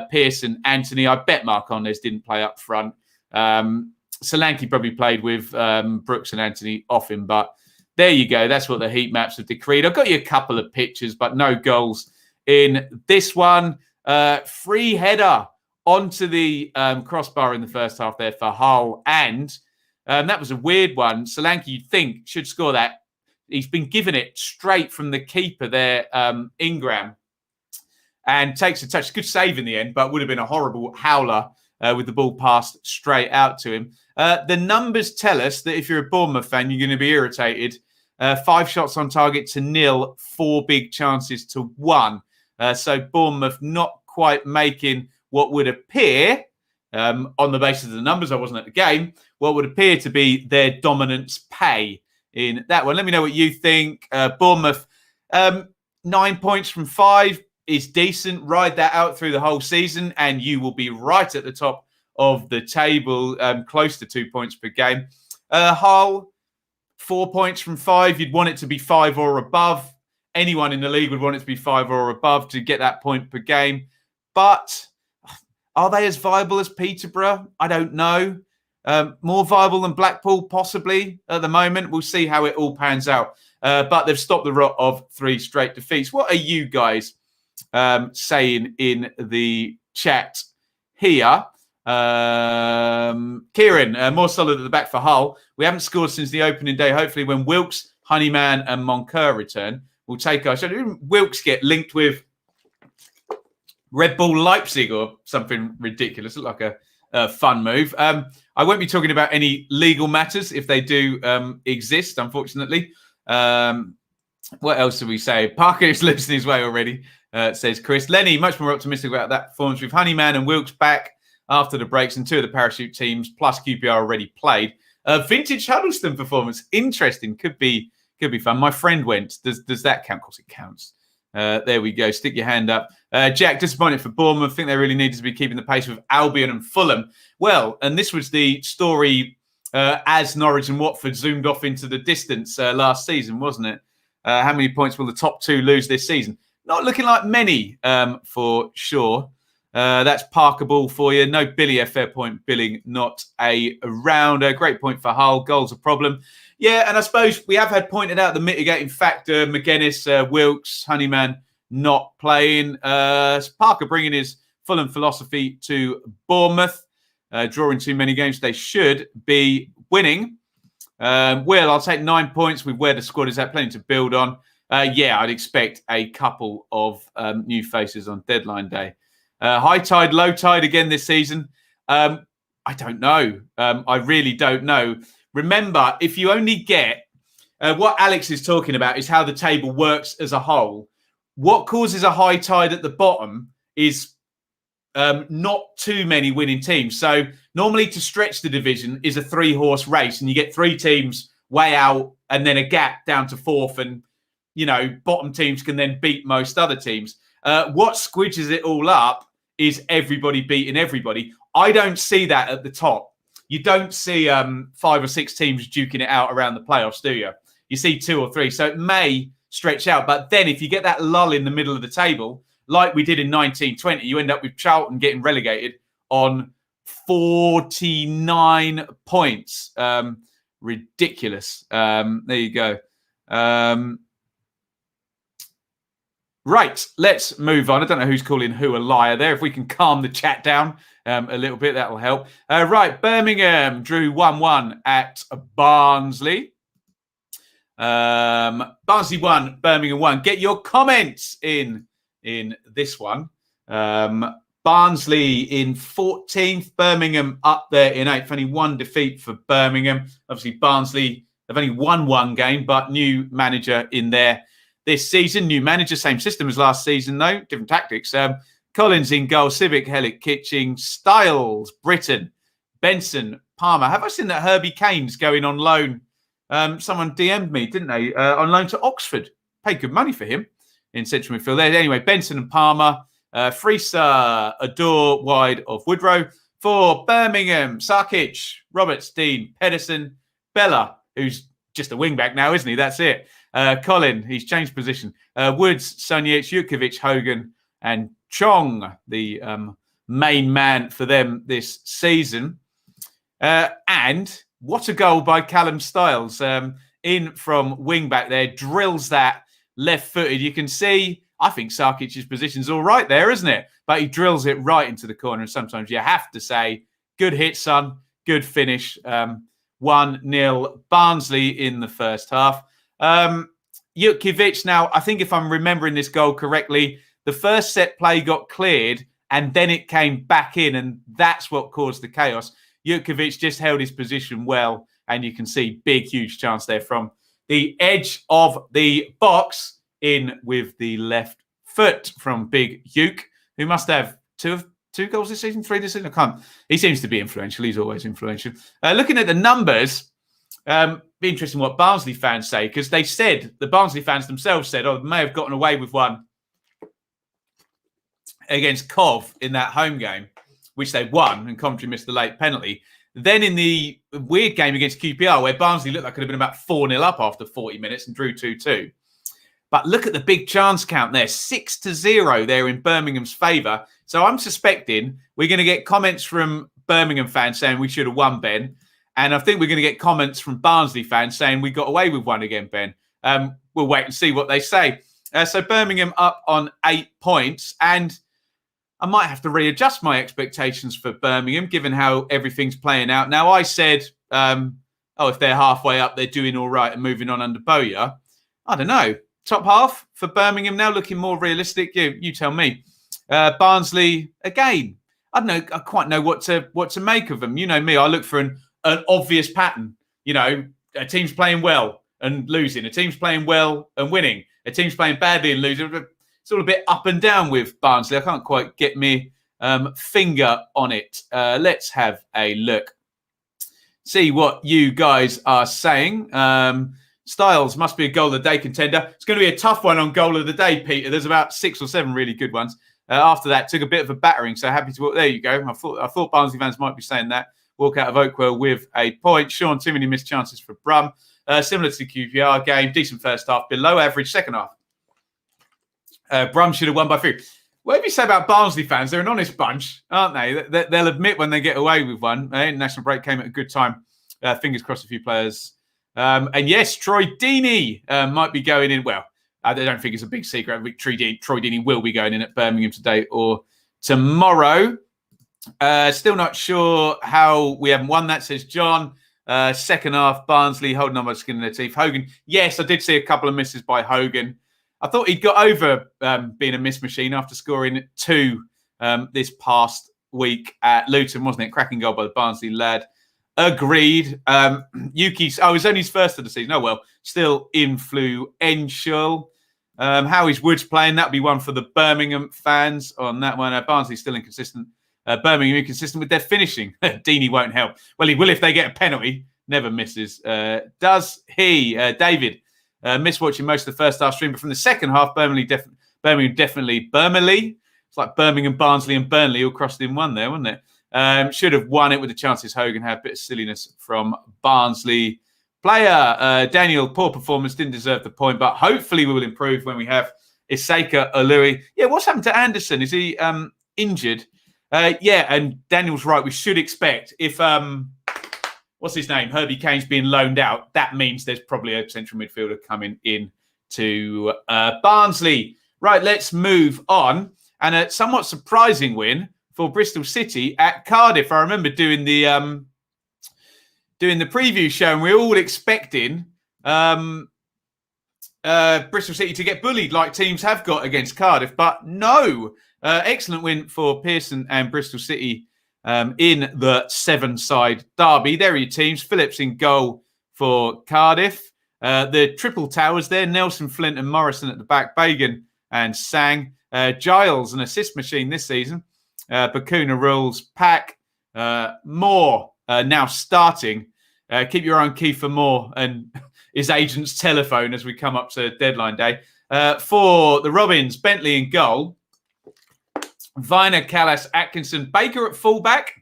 Pearson, Anthony. I bet Mark Ondes didn't play up front. Solanke probably played with Brooks and Anthony off him. But there you go. That's what the heat maps have decreed. I've got you a couple of pictures, but no goals in this one. Free header onto the crossbar in the first half there for Hull. And that was a weird one. Solanke, you'd think, should score that. He's been given it straight from the keeper there, Ingram, and takes a touch. Good save in the end, but would have been a horrible howler with the ball passed straight out to him. The numbers tell us that if you're a Bournemouth fan, you're going to be irritated. 5 shots on target to 0, 4 big chances to 1. So Bournemouth not quite making what would appear, on the basis of the numbers, I wasn't at the game, what would appear to be their dominance pay in that one. Let me know what you think. Bournemouth, 9 points from 5 is decent. Ride that out through the whole season, and you will be right at the top of the table, close to 2 points per game. Hull, 4 points from 5. You'd want it to be 5 or above. Anyone in the league would want it to be 5 or above to get that point per game. But are they as viable as Peterborough? I don't know. More viable than Blackpool, possibly, at the moment. We'll see how it all pans out. But they've stopped the rot of 3 straight defeats. What are you guys saying in the chat here? Kieran, more solid at the back for Hull. We haven't scored since the opening day. Hopefully when Wilkes, Honeyman and Moncur return, we'll take our shot. Didn't Wilkes get linked with Red Bull Leipzig or something ridiculous? Looked like a fun move. I won't be talking about any legal matters if they do exist, unfortunately. What else do we say? Parker is losing his way already, says Chris. Lenny, much more optimistic about that performance with Honeyman and Wilkes back after the breaks and 2 of the parachute teams plus QPR already played. Vintage Huddleston performance. Interesting. Could be fun. My friend went. Does that count? Of course it counts. There we go. Stick your hand up. Jack, disappointed for Bournemouth. I think they really needed to be keeping the pace with Albion and Fulham. Well, and this was the story as Norwich and Watford zoomed off into the distance last season, wasn't it? How many points will the top 2 lose this season? Not looking like many, for sure. That's Parker Ball for you. No Billy, a fair point. Billing, not a round. A great point for Hull. Goals a problem. Yeah, and I suppose we have had pointed out the mitigating factor. McGuinness, Wilkes, Honeyman not playing. Parker bringing his Fulham philosophy to Bournemouth. Drawing too many games. They should be winning. Will, I'll take 9 points with where the squad is at. Plenty to build on. Yeah, I'd expect a couple of new faces on deadline day. High tide, low tide again this season. I don't know. I really don't know. Remember, if you only get what Alex is talking about is how the table works as a whole. What causes a high tide at the bottom is not too many winning teams. So normally to stretch the division is a 3-horse race, and you get 3 teams way out and then a gap down to 4th, and bottom teams can then beat most other teams. What squidges it all up is everybody beating everybody. I don't see that at the top. You don't see 5 or 6 teams duking it out around the playoffs, do you? You see 2 or 3. So it may stretch out. But then if you get that lull in the middle of the table, like we did in 1920, you end up with Charlton getting relegated on 49 points. Ridiculous. There you go. Right, let's move on. I don't know who's calling who a liar there. If we can calm the chat down a little bit, that will help. Right, Birmingham drew 1-1 at Barnsley. Barnsley 1, Birmingham 1. Get your comments in this one. Barnsley in 14th, Birmingham up there in 8th. Only one defeat for Birmingham. Obviously, Barnsley have only won one game, but new manager in there this season. New manager, same system as last season, though. Different tactics. Collins in goal. Civic, Hellick, Kitching, Styles, Britton, Benson, Palmer. Have I seen that Herbie Kane's going on loan? Someone DM'd me, didn't they? On loan to Oxford. Paid good money for him in central midfield there. Anyway, Benson and Palmer. Freesa, Adore, wide of Woodrow. For Birmingham, Sarkic, Roberts, Dean, Pedersen, Bella, who's just a wing-back now, isn't he? That's it. Colin, he's changed position. Woods, Sonic, Jukovic, Hogan, and Chong, the main man for them this season. And what a goal by Callum Styles. In from wing-back there, drills that left-footed. You can see, I think Sarkic's position's all right there, isn't it? But he drills it right into the corner. And sometimes you have to say, good hit, son. Good finish. 1-0 Barnsley in the first half. Jukovic, now, I think if I'm remembering this goal correctly, the first set play got cleared and then it came back in, and that's what caused the chaos. Jukovic just held his position well, and you can see big, huge chance there from the edge of the box in with the left foot from Big Juk, who must have two goals this season, 3 this season. I can't. He seems to be influential. He's always influential. Looking at the numbers, be interesting what Barnsley fans say, because they said, the Barnsley fans themselves said, they may have gotten away with one against Cov in that home game, which they won, and Coventry missed the late penalty. Then in the weird game against QPR, where Barnsley looked like it could have been about 4-0 up after 40 minutes and drew 2-2. But look at the big chance count there, 6-0 there in Birmingham's favour. So I'm suspecting we're going to get comments from Birmingham fans saying we should have won, Ben. And I think we're going to get comments from Barnsley fans saying we got away with one again, Ben. We'll wait and see what they say. So Birmingham up on 8 points. And I might have to readjust my expectations for Birmingham, given how everything's playing out. Now, I said, if they're halfway up, they're doing all right and moving on under Bowyer. I don't know. Top half for Birmingham now looking more realistic. You tell me. Barnsley, again, I don't know. I quite know what to make of them. You know me. I look for an obvious pattern. You know, a team's playing well and losing. A team's playing well and winning. A team's playing badly and losing. It's all a bit up and down with Barnsley. I can't quite get me finger on it. Let's have a look. See what you guys are saying. Styles must be a goal of the day contender. It's going to be a tough one on goal of the day, Peter. There's about 6 or 7 really good ones. After that, took a bit of a battering. So happy to walk. There you go. I thought Barnsley fans might be saying that. Walk out of Oakwell with a point. Sean, too many missed chances for Brom. Similar to the QPR game. Decent first half. Below average second half. Brom should have won by 3. Whatever you say about Barnsley fans, they're an honest bunch, aren't they? They'll admit when they get away with one. International break came at a good time. Fingers crossed a few players. And yes, Troy Deeney might be going in. Well, I don't think it's a big secret. Troy Deeney will be going in at Birmingham today or tomorrow. Still not sure how we haven't won that, says John. Second half, Barnsley holding on by the skin of their teeth. Hogan, yes, I did see a couple of misses by Hogan. I thought he'd got over being a miss machine after scoring 2 this past week at Luton, wasn't it? Cracking goal by the Barnsley lad. Agreed. Yuki's, it was only his first of the season. Oh, well, still influential. How is Woods playing? That'll be one for the Birmingham fans on that one. Barnsley still inconsistent. Birmingham inconsistent with their finishing. Deeney won't help. Well, he will if they get a penalty. Never misses. Does he? David, missed watching most of the first half stream, but from the second half, Birmingham definitely. It's like Birmingham, Barnsley and Burnley all crossed in one there, wasn't it? Should have won it with the chances. Hogan had a bit of silliness from Barnsley. Player, Daniel, poor performance, didn't deserve the point, but hopefully we will improve when we have Iseka Olui. Yeah, what's happened to Anderson? Is he injured? Yeah, and Daniel's right. We should expect if, what's his name? Herbie Kane's being loaned out. That means there's probably a central midfielder coming in to Barnsley. Right, let's move on. And a somewhat surprising win for Bristol City at Cardiff. I remember doing the preview show, and we were all expecting Bristol City to get bullied like teams have got against Cardiff, but no. Excellent win for Pearson and Bristol City in the 7-side derby. There are your teams. Phillips in goal for Cardiff. The triple towers there, Nelson, Flint and Morrison at the back, Bagan and Sang. Giles, an assist machine this season. Bakuna rules, Pack, Moore now starting. Keep your own key for Moore and his agent's telephone as we come up to deadline day. For the Robins, Bentley in goal. Viner, Callas, Atkinson, Baker at fullback.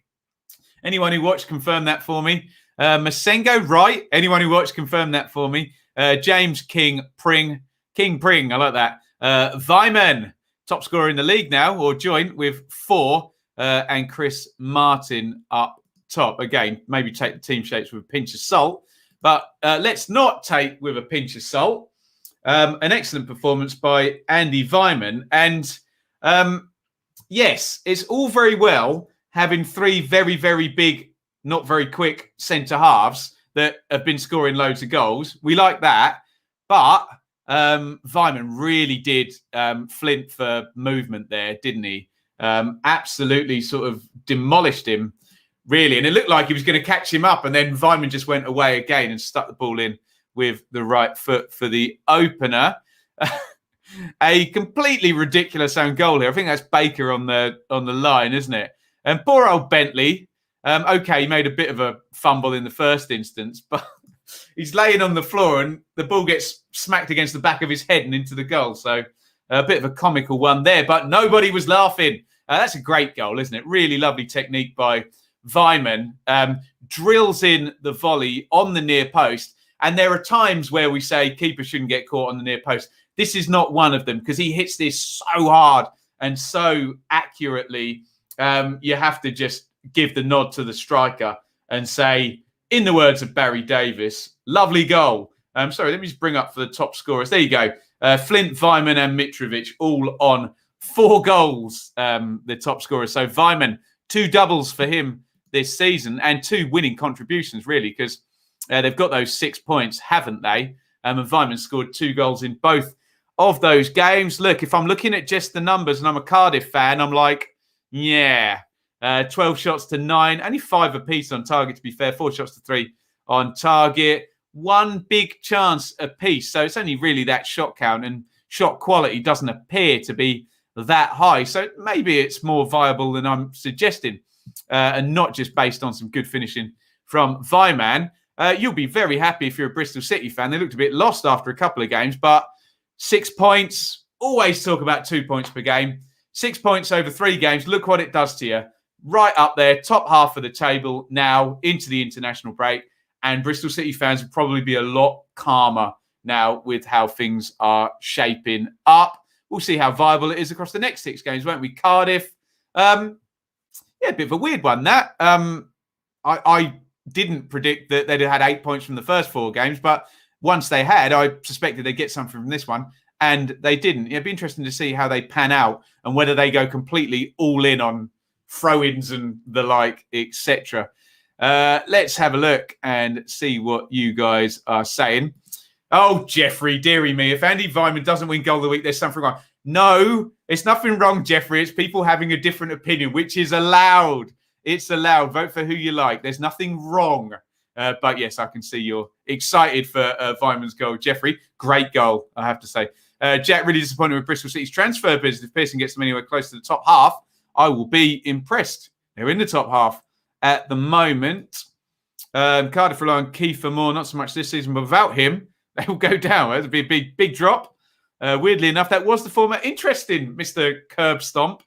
Anyone who watched, confirm that for me. Masengo, right. Anyone who watched, confirm that for me. James King Pring. I like that. Vyman, top scorer in the league now, or joint with 4. And Chris Martin up top. Again, maybe take the team shapes with a pinch of salt. But let's not take with a pinch of salt. An excellent performance by Andy Vyman. And yes, it's all very well having 3 very, very big, not very quick centre halves that have been scoring loads of goals. We like that. But Vyman really did flint for movement there, didn't he? Absolutely sort of demolished him, really. And it looked like he was going to catch him up. And then Vyman just went away again and stuck the ball in with the right foot for the opener. A completely ridiculous own goal here. I think that's Baker on the line, isn't it? And poor old Bentley. Okay, he made a bit of a fumble in the first instance, but he's laying on the floor and the ball gets smacked against the back of his head and into the goal. So a bit of a comical one there, but nobody was laughing. That's a great goal, isn't it? Really lovely technique by Vyman. Drills in the volley on the near post. And there are times where we say keeper shouldn't get caught on the near post. This is not one of them because he hits this so hard and so accurately. You have to just give the nod to the striker and say, in the words of Barry Davis, lovely goal. Sorry, let me just bring up for the top scorers. There you go. Flint, Vyman and Mitrovic all on 4 goals, the top scorers. So Vyman, 2 doubles for him this season and 2 winning contributions, really, because they've got those 6 points, haven't they? And Vyman scored 2 goals in both of those games. Look, if I'm looking at just the numbers and I'm a Cardiff fan, I'm like, yeah, 12 shots to 9, only 5 apiece on target, to be fair, 4 shots to 3 on target, 1 big chance apiece. So it's only really that shot count, and shot quality doesn't appear to be that high. So maybe it's more viable than I'm suggesting, and not just based on some good finishing from Vyman. You'll be very happy if you're a Bristol City fan. They looked a bit lost after a couple of games, but 6 points, always talk about 2 points per game. 6 points over 3 games. Look what it does to you. Right up there, top half of the table now into the international break. And Bristol City fans will probably be a lot calmer now with how things are shaping up. We'll see how viable it is across the next 6 games, won't we? Cardiff. Yeah, a bit of a weird one, that. I didn't predict that they'd had 8 points from the first 4 games, but once they had, I suspected they'd get something from this one, and they didn't. It'd be interesting to see how they pan out and whether they go completely all in on throw-ins and the like, etc. Let's have a look and see what you guys are saying. Oh, Jeffrey, dearie me. If Andy Weimann doesn't win goal of the week, there's something wrong. No, it's nothing wrong, Jeffrey. It's people having a different opinion, which is allowed. It's allowed. Vote for who you like. There's nothing wrong. But yes, I can see you're excited for Weimann's goal. Jeffrey, great goal, I have to say. Jack, really disappointed with Bristol City's transfer business. If Pearson gets them anywhere close to the top half, I will be impressed. They're in the top half at the moment. Cardiff rely on Kiefer Moore, not so much this season, but without him, they will go down. That'd be a big drop. Weirdly enough, that was the former. Interesting, Mr. Curb Stomp.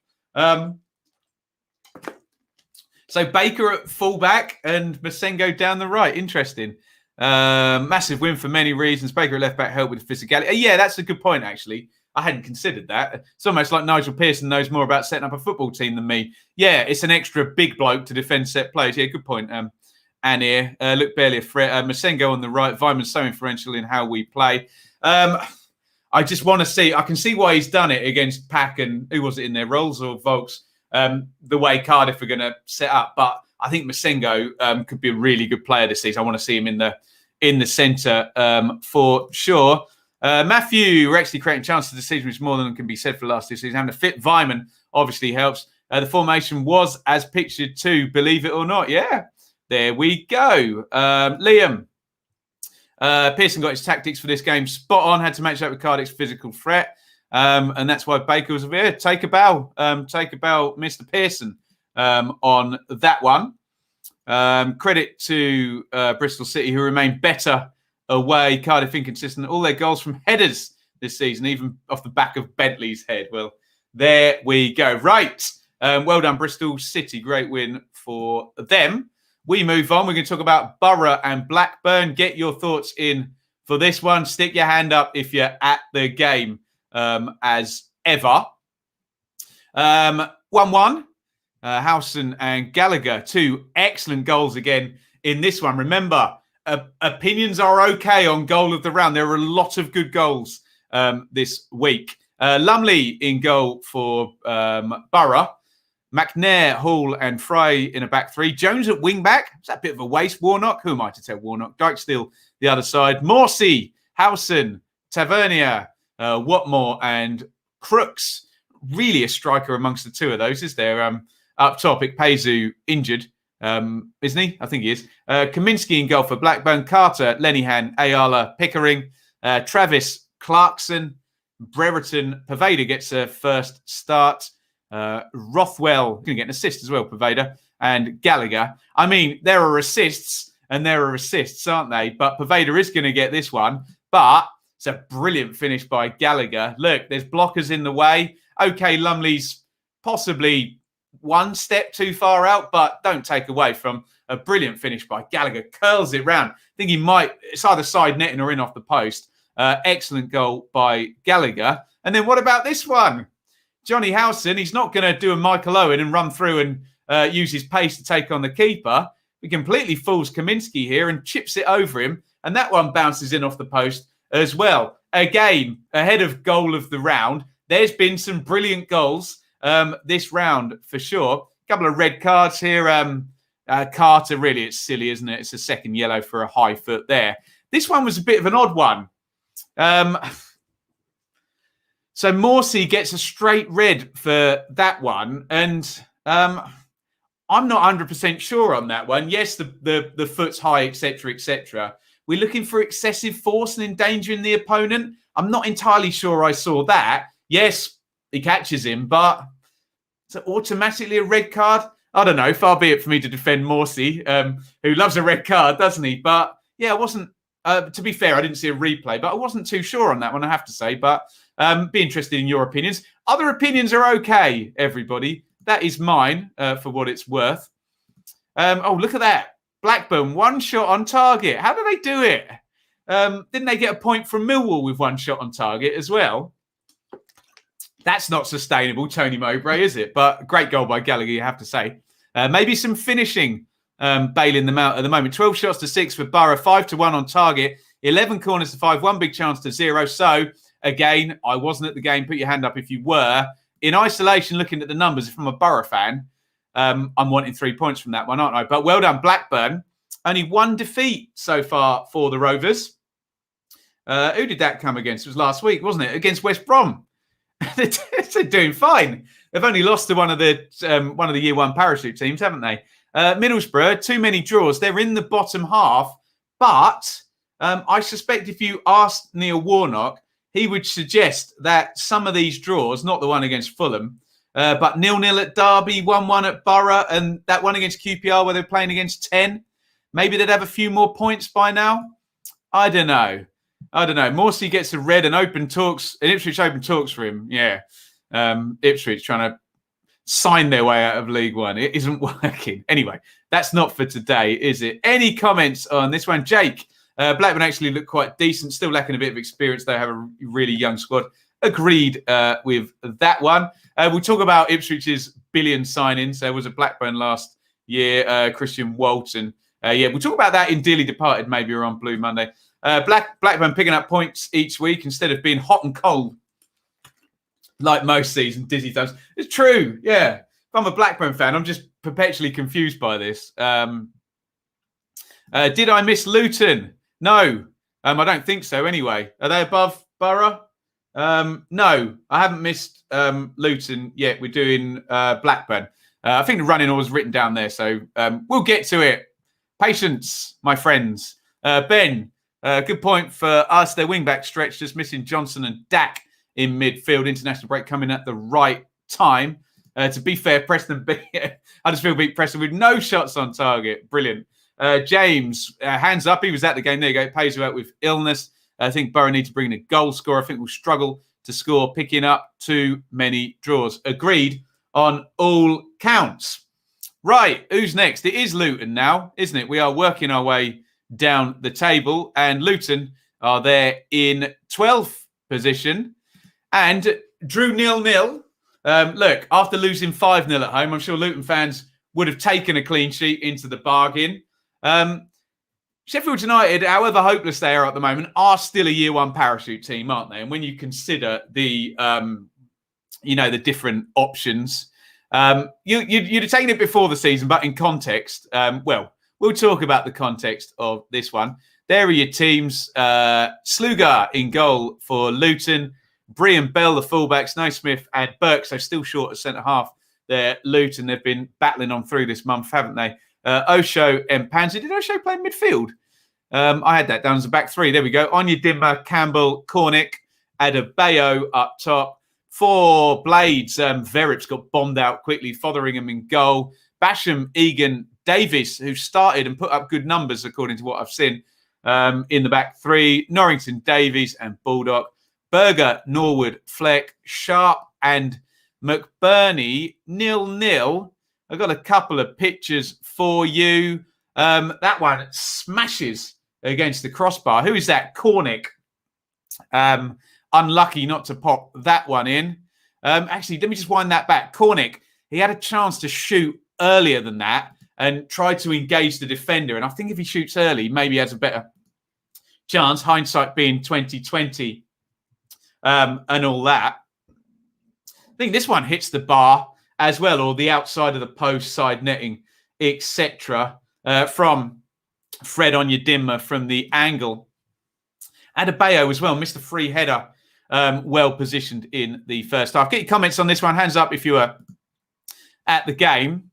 So Baker at fullback and Masengo down the right. Interesting. Massive win for many reasons. Baker at left back helped with physicality. Yeah, that's a good point, actually. I hadn't considered that. It's almost like Nigel Pearson knows more about setting up a football team than me. Yeah, it's an extra big bloke to defend set plays. Yeah, good point. Anir, look barely a threat. Masengo on the right. Weimann's so influential in how we play. I just want to see. I can see why he's done it against Pack and who was it in there, Rolls or Volks? The way Cardiff are going to set up, but I think Masengo could be a really good player this season. I want to see him in the centre for sure. Matthew, we're actually creating chances this season, which is more than can be said for the last 2 seasons. Having a fit Weimann obviously helps. The formation was as pictured too, believe it or not. Yeah, there we go. Liam, Pearson got his tactics for this game spot on. Had to match up with Cardiff's physical threat. And that's why Baker was here. Take a bow, Mr. Pearson, on that one. Credit to Bristol City, who remain better away. Cardiff inconsistent. All their goals from headers this season, even off the back of Bentley's head. Well, there we go. Right. Well done, Bristol City. Great win for them. We move on. We're going to talk about Boro and Blackburn. Get your thoughts in for this one. Stick your hand up if you're at the game. As ever. 1-1. Howson and Gallagher, 2 excellent goals again in this one. Remember, opinions are okay on goal of the round. There are a lot of good goals this week. Lumley in goal for Boro. McNair, Hall and Fry in a back 3. Jones at wing back. Is that a bit of a waste? Warnock? Who am I to tell Warnock? Dykestill the other side. Morsey, Howson, Tavernier, Watmore and Crooks. Really a striker amongst the 2 of those, is there? Up top, Ikpeazu injured, isn't he? I think he is. Kaminsky in goal for Blackburn. Carter, Lenihan, Ayala, Pickering, Travis, Clarkson, Brereton. Paveda gets a first start. Rothwell going to get an assist as well, Paveda. And Gallagher. I mean, there are assists and there are assists, aren't they? But Paveda is going to get this one. But it's a brilliant finish by Gallagher. Look, there's blockers in the way. Okay, Lumley's possibly one step too far out, but don't take away from a brilliant finish by Gallagher. Curls it round. I think he might, it's either side netting or in off the post. Excellent goal by Gallagher. And then what about this one? Johnny Howson, he's not going to do a Michael Owen and run through and use his pace to take on the keeper. He completely fools Kaminsky here and chips it over him. And that one bounces in off the post as well. Again, ahead of goal of the round. There's been some brilliant goals this round for sure. A couple of red cards here. Carter, really, it's silly, isn't it? It's a second yellow for a high foot there. This one was a bit of an odd one. So Morsey gets a straight red for that one. And I'm not 100% sure on that one. Yes, the foot's high, etc., etc. We're looking for excessive force and endangering the opponent. I'm not entirely sure I saw that. Yes, he catches him, but is it automatically a red card? I don't know. Far be it for me to defend Morsey, who loves a red card, doesn't he? But yeah, I wasn't, to be fair, I didn't see a replay, but I wasn't too sure on that one, I have to say. But be interested in your opinions. Other opinions are okay, everybody. That is mine for what it's worth. Oh, look at that. Blackburn, 1 shot on target. How do they do it? Didn't they get a point from Millwall with 1 shot on target as well? That's not sustainable, Tony Mowbray, is it? But great goal by Gallagher, you have to say. Maybe some finishing bailing them out at the moment. 12 shots to 6 for Boro, 5-1 on target, 11 corners to 5, 1 big chance to 0. So, again, I wasn't at the game. Put your hand up if you were. In isolation, looking at the numbers, if I'm a Boro fan, I'm wanting 3 points from that one, aren't I? But well done, Blackburn. Only one defeat so far for the Rovers. Who did that come against? It was last week, wasn't it? Against West Brom. They're doing fine. They've only lost to one of the Year One parachute teams, haven't they? Middlesbrough, too many draws. They're in the bottom half. But I suspect if you asked Neil Warnock, he would suggest that some of these draws, not the one against Fulham, but 0-0 at Derby, 1-1 at Boro, and that one against QPR where they're playing against 10, maybe they'd have a few more points by now. I don't know. Morsey gets a red and Ipswich open talks for him. Yeah. Ipswich trying to sign their way out of League One. It isn't working. Anyway, that's not for today, is it? Any comments on this one? Jake, Blackburn actually look quite decent, still lacking a bit of experience. They have a really young squad. Agreed with that one. We'll talk about Ipswich's billion signings. There was a Blackburn last year, Christian Walton. We'll talk about that in Dearly Departed, maybe, or on Blue Monday. Blackburn picking up points each week instead of being hot and cold like most season dizzy thumbs. It's true, yeah. If I'm a Blackburn fan, I'm just perpetually confused by this. Did I miss Luton? No, I don't think so anyway. Are they above Boro? No, I haven't missed Luton yet. We're doing Blackburn. I think the running order was written down there, so we'll get to it. Patience, my friends. Ben, good point for us. Their wing-back stretch, just missing Johnson and Dak in midfield. International break coming at the right time. To be fair, Huddersfield beat Preston with no shots on target. Brilliant. James, hands up. He was at the game. There you go. Pays you out with illness. I think Boro need to bring in a goal scorer. I think we'll struggle to score, picking up too many draws. Agreed on all counts. Right, who's next? It is Luton now, isn't it? We are working our way down the table, and Luton are there in 12th position and drew 0-0. Look, after losing 5-0 at home, I'm sure Luton fans would have taken a clean sheet into the bargain. Sheffield United, however hopeless they are at the moment, are still a Year One parachute team, aren't they? And when you consider the different options, you'd have taken it before the season, but in context, we'll talk about the context of this one. There are your teams. Sluga in goal for Luton. Bree and Bell, the fullbacks. Naismith and Burke, so still short of centre-half there. Luton, they've been battling on through this month, haven't they? Osho and Panzer. Did Osho play midfield? I had that down as a back three. There we go. Onyedinma, Campbell, Cornick, Adebayo up top. For Blades, Verrips got bombed out quickly. Fotheringham in goal. Basham, Egan, Davis, who started and put up good numbers, according to what I've seen, in the back three. Norrington, Davies, and Baldock. Berger, Norwood, Fleck, Sharp, and McBurney, 0-0. I've got a couple of pictures for you. That one smashes against the crossbar. Who is that? Cornick. Unlucky not to pop that one in. Actually, let me just wind that back. Cornick, he had a chance to shoot earlier than that and tried to engage the defender. And I think if he shoots early, maybe he has a better chance. Hindsight being 2020 and all that. I think this one hits the bar as well, or the outside of the post, side netting, etc. From Fred Onyedinma from the angle. Adebayo as well, missed a free header, well positioned in the first half. Get your comments on this one. Hands up if you were at the game.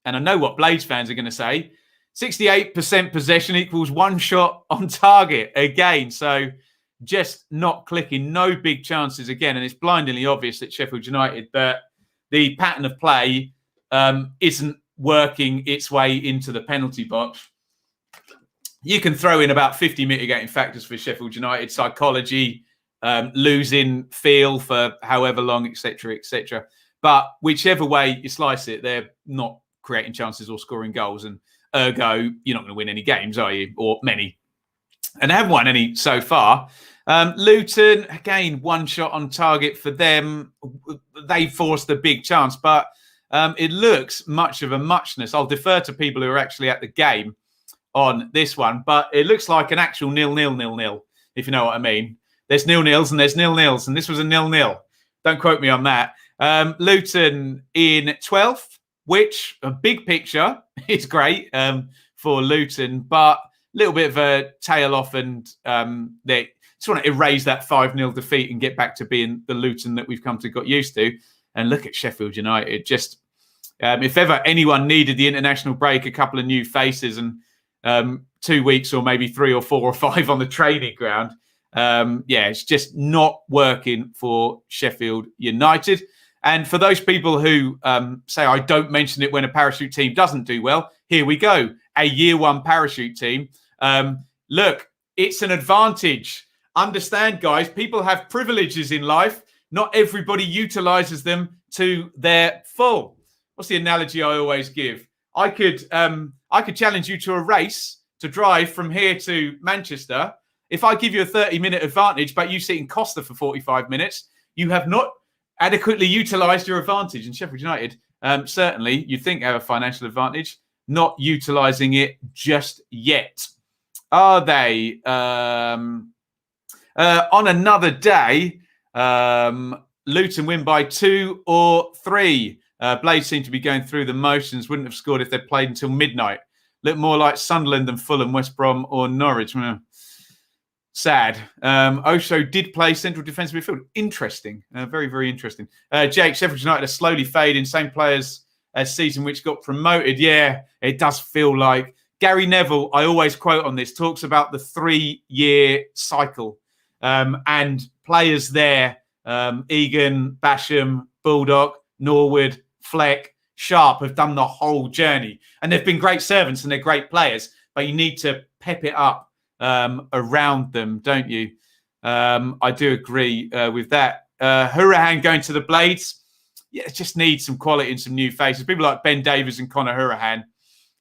And I know what Blades fans are going to say. 68% possession equals one shot on target again. So just not clicking, no big chances again. And it's blindingly obvious that Sheffield United, that the pattern of play isn't working its way into the penalty box. You can throw in about 50 mitigating factors for Sheffield United: psychology, losing feel for however long, etc., etc. But whichever way you slice it, they're not creating chances or scoring goals, and ergo, you're not going to win any games, are you? Or many. And they haven't won any so far. Luton, again, one shot on target for them. They forced a big chance, but it looks much of a muchness. I'll defer to people who are actually at the game on this one, but it looks like an actual 0-0, if you know what I mean. There's 0-0s and there's 0-0s, and this was a 0-0. Don't quote me on that. Luton in 12th. which a big picture is great for Luton, but a little bit of a tail off, and they just want to erase that 5-0 defeat and get back to being the Luton that we've come to got used to. And look at Sheffield United. Just if ever anyone needed the international break, a couple of new faces and 2 weeks or maybe 3 or 4 or 5 on the training ground. It's just not working for Sheffield United. And for those people who say I don't mention it when a parachute team doesn't do well, here we go. A year one parachute team. Look, it's an advantage. Understand, guys, people have privileges in life. Not everybody utilizes them to their full. What's the analogy I always give? I could challenge you to a race to drive from here to Manchester. If I give you a 30-minute advantage, but you sit in Costa for 45 minutes, you have not adequately utilised your advantage. And Sheffield United, certainly, you'd think have a financial advantage, not utilising it just yet. Are they? On another day, Luton win by 2 or 3. Blades seem to be going through the motions. Wouldn't have scored if they'd played until midnight. Look more like Sunderland than Fulham, West Brom or Norwich. Sad. Osho did play central defensive midfield. Interesting. Very, very interesting. Jake, Sheffield United are slowly fading. Same players as season which got promoted. Yeah, it does feel like. Gary Neville, I always quote on this, talks about the 3-year cycle. And players there, Egan, Basham, Bulldog, Norwood, Fleck, Sharp have done the whole journey. And they've been great servants and they're great players. But you need to pep it up around them, don't you? I do agree with that. Hourihane going to the Blades. Yeah, it just needs some quality and some new faces. People like Ben Davies and Conor Hourihane.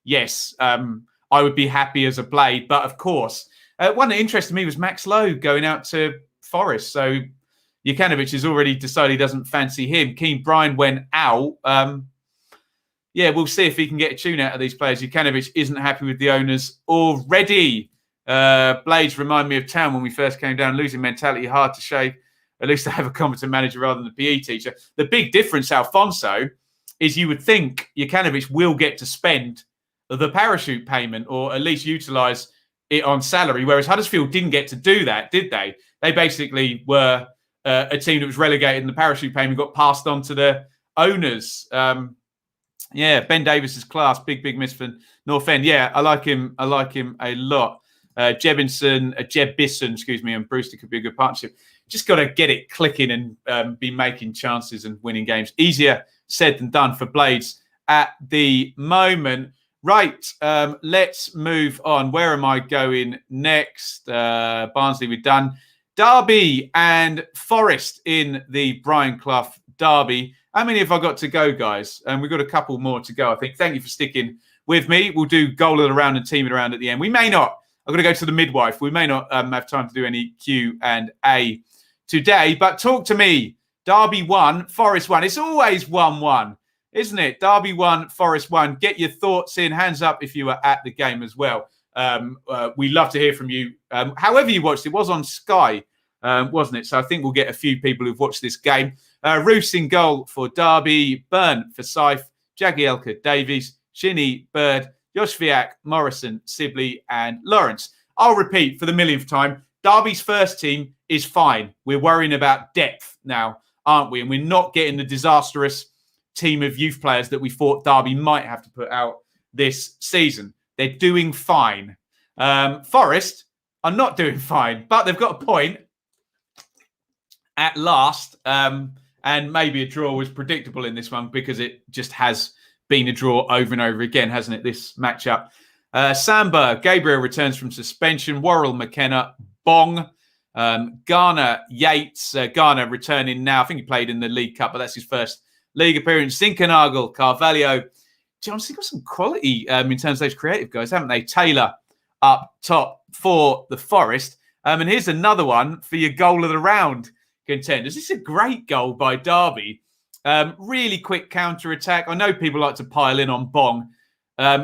Yes, I would be happy as a Blade. But of course, one that interested me was Max Lowe going out to Forest. So Jukanovic has already decided he doesn't fancy him. Keane Bryan went out. We'll see if he can get a tune out of these players. Jukanovic isn't happy with the owners already. Blades remind me of Town when we first came down. Losing mentality, hard to shake. At least I have a competent manager rather than a PE teacher. The big difference, Alfonso, is you would think Jukanovic will get to spend the parachute payment or at least utilise it on salary, whereas Huddersfield didn't get to do that, did they? They basically were a team that was relegated and the parachute payment got passed on to the owners. Ben Davies is class. Big miss for North End. Yeah, I like him a lot. Jeb Bisson, and Brewster could be a good partnership. Just got to get it clicking and be making chances and winning games. Easier said than done for Blades at the moment. Right, let's move on. Where am I going next? Barnsley, we've done. Derby and Forest in the Brian Clough Derby. How many have I got to go, guys? We've got a couple more to go, I think. Thank you for sticking with me. We'll do goal of the round and team of the round at the end. We may not. I'm going to go to the midwife. We may not have time to do any Q&A today, but talk to me. Derby 1, Forest 1. It's always 1-1, isn't it? Derby 1, Forest 1. Get your thoughts in. Hands up if you were at the game as well. We love to hear from you. However you watched it, was on Sky, wasn't it? So I think we'll get a few people who've watched this game. Roos in goal for Derby. Byrne for Saif. Jagielka, Davies. Shinnie, Bird. Joshviak, Morrison, Sibley, and Lawrence. I'll repeat for the millionth time. Derby's first team is fine. We're worrying about depth now, aren't we? And we're not getting the disastrous team of youth players that we thought Derby might have to put out this season. They're doing fine. Forest are not doing fine, but they've got a point at last. And maybe a draw was predictable in this one because it just has been a draw over and over again, hasn't it, this matchup? Samba, Gabriel returns from suspension. Worrell, McKenna, Bong. Garner, Yates. Garner returning now. I think he played in the League Cup, but that's his first league appearance. Zinkernagel, Carvalho. Johnson got some quality in terms of those creative guys, haven't they? Taylor up top for the Forest. And here's another one for your goal of the round contenders. This is a great goal by Derby. Really quick counter-attack. I know people like to pile in on Bong.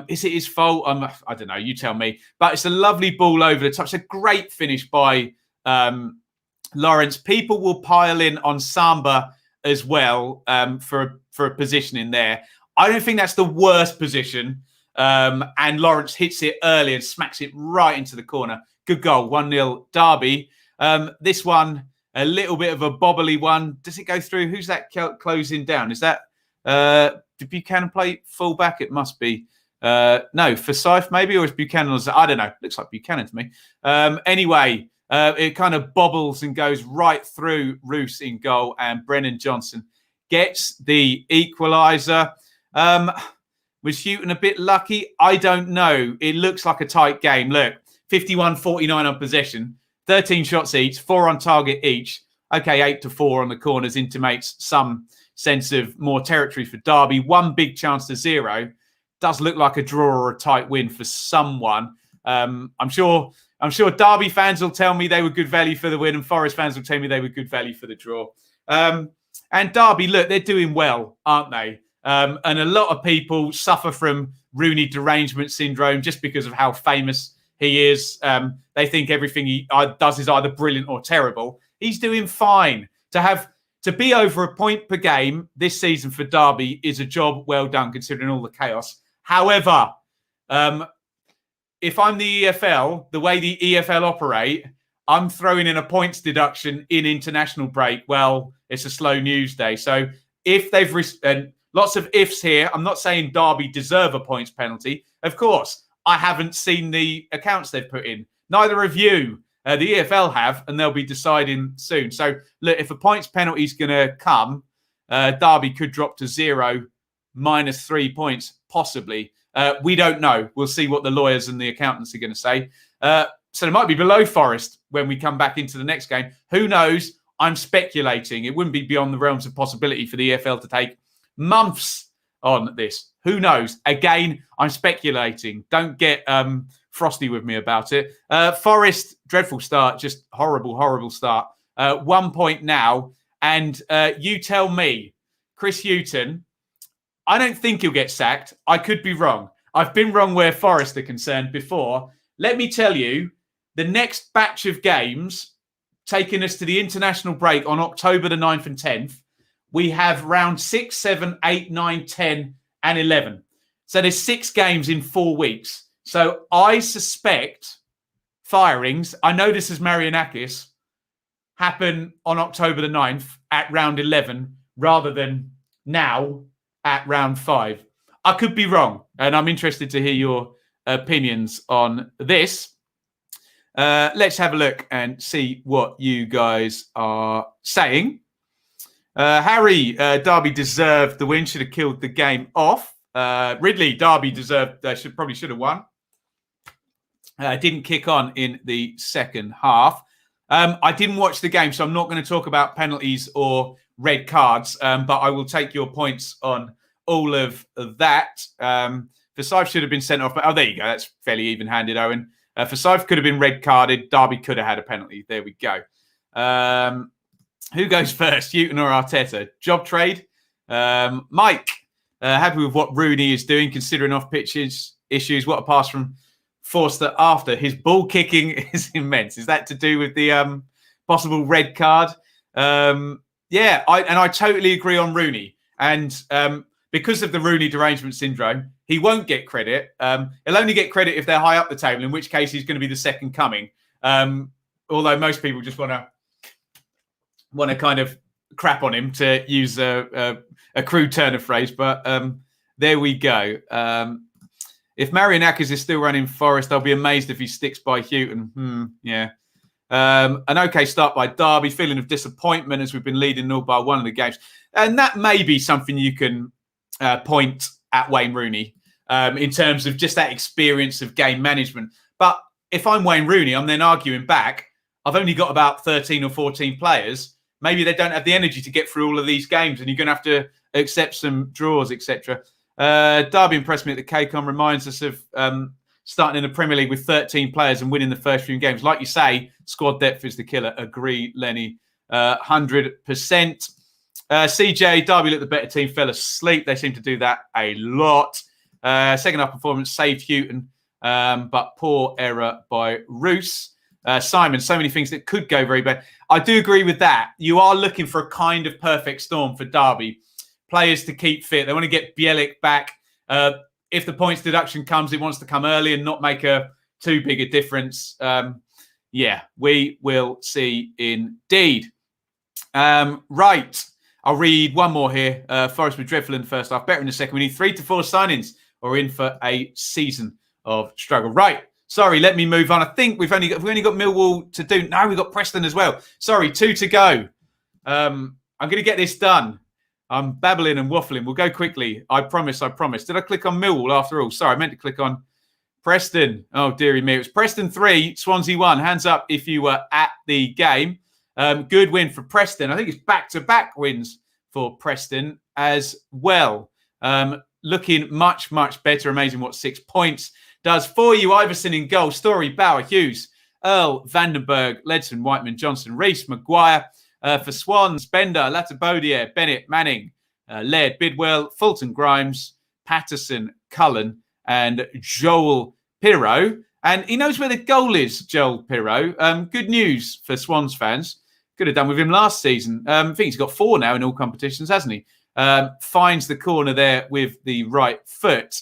Is it his fault? I don't know. You tell me. But it's a lovely ball over the top. It's a great finish by Lawrence. People will pile in on Samba as well for a position in there. I don't think that's the worst position. And Lawrence hits it early and smacks it right into the corner. Good goal, 1-0 Derby. This one, a little bit of a bobbly one. Does it go through? Who's that closing down? Is that, did Buchanan play full back? It must be. No, Forsyth maybe, or is Buchanan? I don't know. Looks like Buchanan to me. Anyway, it kind of bobbles and goes right through Roos in goal, and Brennan Johnson gets the equaliser. Was Houghton a bit lucky? I don't know. It looks like a tight game. Look, 51-49 on possession, 13 shots each, 4 on target each. Okay, 8-4 on the corners intimates some sense of more territory for Derby. 1 big chance to 0. Does look like a draw or a tight win for someone. I'm sure Derby fans will tell me they were good value for the win, and Forest fans will tell me they were good value for the draw. And Derby, look, they're doing well, aren't they? And a lot of people suffer from Rooney derangement syndrome just because of how famous he is. They think everything he does is either brilliant or terrible. He's doing fine. To be over a point per game this season for Derby is a job well done, considering all the chaos. However, if I'm the EFL, the way the EFL operate, I'm throwing in a points deduction in international break. Well, it's a slow news day. So if they've... lots of ifs here. I'm not saying Derby deserve a points penalty. Of course, I haven't seen the accounts they've put in. Neither of you. The EFL have, and they'll be deciding soon. So, look, if a points penalty is going to come, Derby could drop to 0, -3 points, possibly. We don't know. We'll see what the lawyers and the accountants are going to say. So, they might be below Forest when we come back into the next game. Who knows? I'm speculating. It wouldn't be beyond the realms of possibility for the EFL to take months on this. Who knows? Again, I'm speculating. Don't get frosty with me about it. Forest, dreadful start. Just horrible start. 1 point now. And you tell me, Chris Hughton, I don't think he'll get sacked. I could be wrong. I've been wrong where Forest are concerned before. Let me tell you, the next batch of games taking us to the international break on October the 9th and 10th, we have round 6, 7, 8, 9, 10, and 11. So there's 6 games in 4 weeks. So I suspect firings, I know this is Marianakis, happen on October the 9th at round 11 rather than now at round 5. I could be wrong, and I'm interested to hear your opinions on this. Let's have a look and see what you guys are saying. Harry, Derby deserved the win, should have killed the game off. Ridley, Derby deserved, probably should have won. Didn't kick on in the second half. I didn't watch the game, so I'm not going to talk about penalties or red cards, but I will take your points on all of that. Forsyth should have been sent off, but there you go. That's fairly even-handed, Owen. Forsyth could have been red carded. Derby could have had a penalty. There we go. Who goes first, Houghton or Arteta? Job trade? Mike, happy with what Rooney is doing, considering off-pitch issues. What a pass from Forster after. His ball kicking is immense. Is that to do with the possible red card? Yeah, I totally agree on Rooney. And because of the Rooney derangement syndrome, he won't get credit. He'll only get credit if they're high up the table, in which case he's going to be the second coming. Although most people just want to kind of crap on him, to use a crude turn of phrase. But there we go. If Marianakis is still running Forest, I'll be amazed if he sticks by Houghton. Yeah. An okay start by Derby, feeling of disappointment as we've been leading 0 by 1 of the games. And that may be something you can point at Wayne Rooney in terms of just that experience of game management. But if I'm Wayne Rooney, I'm then arguing back, I've only got about 13 or 14 players. Maybe they don't have the energy to get through all of these games, and you're going to have to accept some draws, etc. Derby impressed me at the KCON, reminds us of starting in the Premier League with 13 players and winning the first few games. Like you say, squad depth is the killer. Agree, Lenny, 100%. CJ, Derby looked the better team, fell asleep. They seem to do that a lot. Second half performance saved Houghton, but poor error by Roos. Simon, so many things that could go very bad. I do agree with that. You are looking for a kind of perfect storm for Derby. players to keep fit. They want to get Bielik back. If the points deduction comes, it wants to come early and not make too big a difference. We will see indeed. Right. I'll read one more here. Forest were dreadful in the first half, better in the second. We need 3 to 4 signings or in for a season of struggle. Right. Sorry, let me move on. I think we've only got Millwall to do. No, we've got Preston as well. Sorry, 2 to go. I'm going to get this done. I'm babbling and waffling. We'll go quickly. I promise. Did I click on Millwall after all? Sorry, I meant to click on Preston. Oh, dearie me. It was Preston 3, Swansea 1. Hands up if you were at the game. Good win for Preston. I think it's back-to-back wins for Preston as well. Looking much, much better. Amazing what 6 points does for you. Iverson in goal. Story, Bauer, Hughes, Earl, Vandenberg, Ledson, Whiteman, Johnson, Rees, Maguire. For Swans, Bender, Latabodier, Bennett, Manning, Laird, Bidwell, Fulton, Grimes, Patterson, Cullen, and Joel Pirro. And he knows where the goal is, Joel Pirro. Good news for Swans fans. Could have done with him last season. I think he's got 4 now in all competitions, hasn't he? Finds the corner there with the right foot.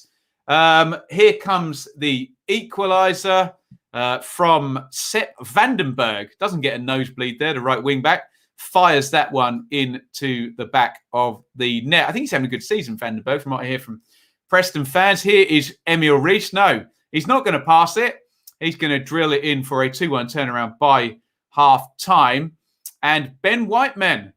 Here comes the equaliser from Sepp Vandenberg. Doesn't get a nosebleed there, the right wing back. Fires that one into the back of the net. I think he's having a good season, Vandenberg, from what I hear from Preston fans. Here is Emil Rees. No, he's not going to pass it. He's going to drill it in for a 2-1 turnaround by half-time. And Ben Whiteman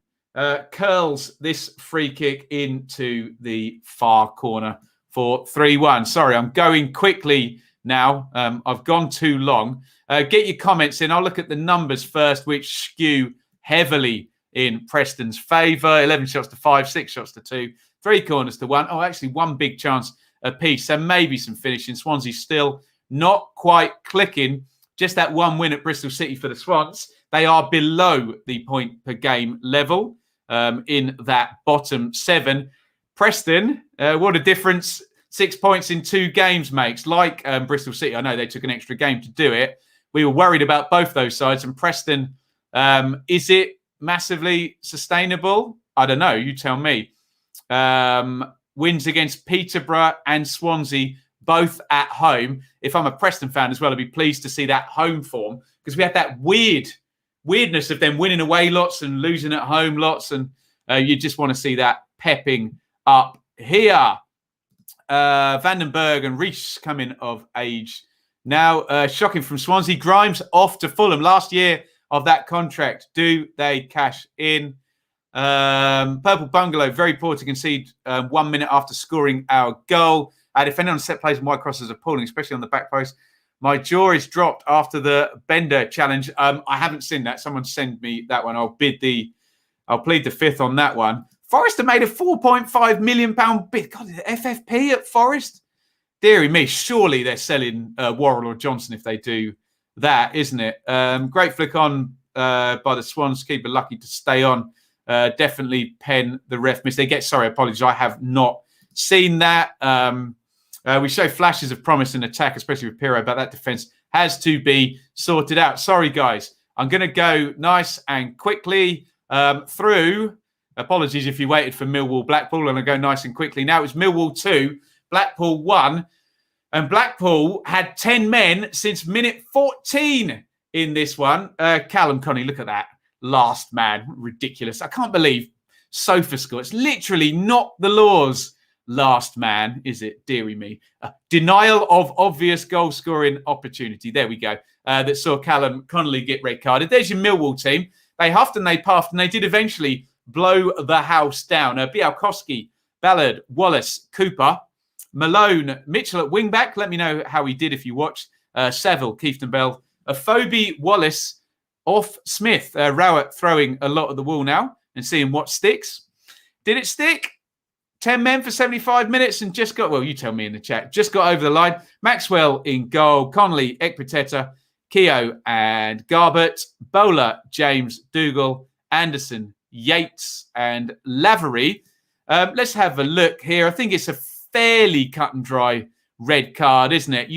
curls this free kick into the far corner for 3-1. Sorry, I'm going quickly now. I've gone too long. Get your comments in. I'll look at the numbers first, which skew heavily in Preston's favour. 11 shots to 5, 6 shots to 2, 3 corners to 1. Oh, actually, 1 big chance apiece. So maybe some finishing. Swansea still not quite clicking. Just that 1 win at Bristol City for the Swans. They are below the point per game level in that bottom 7. Preston, what a difference 6 points in 2 games makes. Like Bristol City, I know they took an extra game to do it. We were worried about both those sides. And Preston, is it massively sustainable? I don't know. You tell me. Wins against Peterborough and Swansea, both at home. If I'm a Preston fan as well, I'd be pleased to see that home form, because we had that weirdness of them winning away lots and losing at home lots. And you just want to see that pepping up here. Vandenberg and Rees coming of age. Now, shocking from Swansea. Grimes off to Fulham. Last year of that contract. Do they cash in? Purple Bungalow, very poor to concede 1 minute after scoring our goal. Defending on set plays and wide crosses appalling, especially on the back post. My jaw is dropped after the Bender challenge. I haven't seen that. Someone send me that one. I'll plead the fifth on that one. Forest have made a £4.5 million bid. God, the FFP at Forest? Deary me, surely they're selling Worrell or Johnson if they do that, isn't it? Great flick on by the Swans. Keeper lucky to stay on. Definitely pen the ref miss. Apologies. I have not seen that. We show flashes of promise in attack, especially with Pirro, but that defence has to be sorted out. Sorry, guys. I'm going to go nice and quickly through. Apologies if you waited for Millwall, Blackpool, and I go nice and quickly. Now it's Millwall 2, Blackpool 1, and Blackpool had 10 men since minute 14 in this one. Callum Connie, look at that. Last man. Ridiculous. I can't believe SofaScore. It's literally not the laws. Last man, is it? Deary me. Denial of obvious goal-scoring opportunity. There we go. That saw Callum Connolly get red carded. There's your Millwall team. They huffed and they puffed, and they did eventually blow the house down. Bialkowski, Ballard, Wallace, Cooper, Malone, Mitchell at wing-back. Let me know how he did if you watched. Saville, Keefton Bell, Afobe, Wallace, off Smith. Rowett throwing a lot at the wall now and seeing what sticks. Did it stick? 10 men for 75 minutes and just got, well, you tell me in the chat, just got over the line. Maxwell in goal, Connolly, Ekpiteta, Keogh and Garbett, Bowler, James, Dougal, Anderson, Yates and Lavery. Let's have a look here. I think it's a fairly cut and dry red card, isn't it?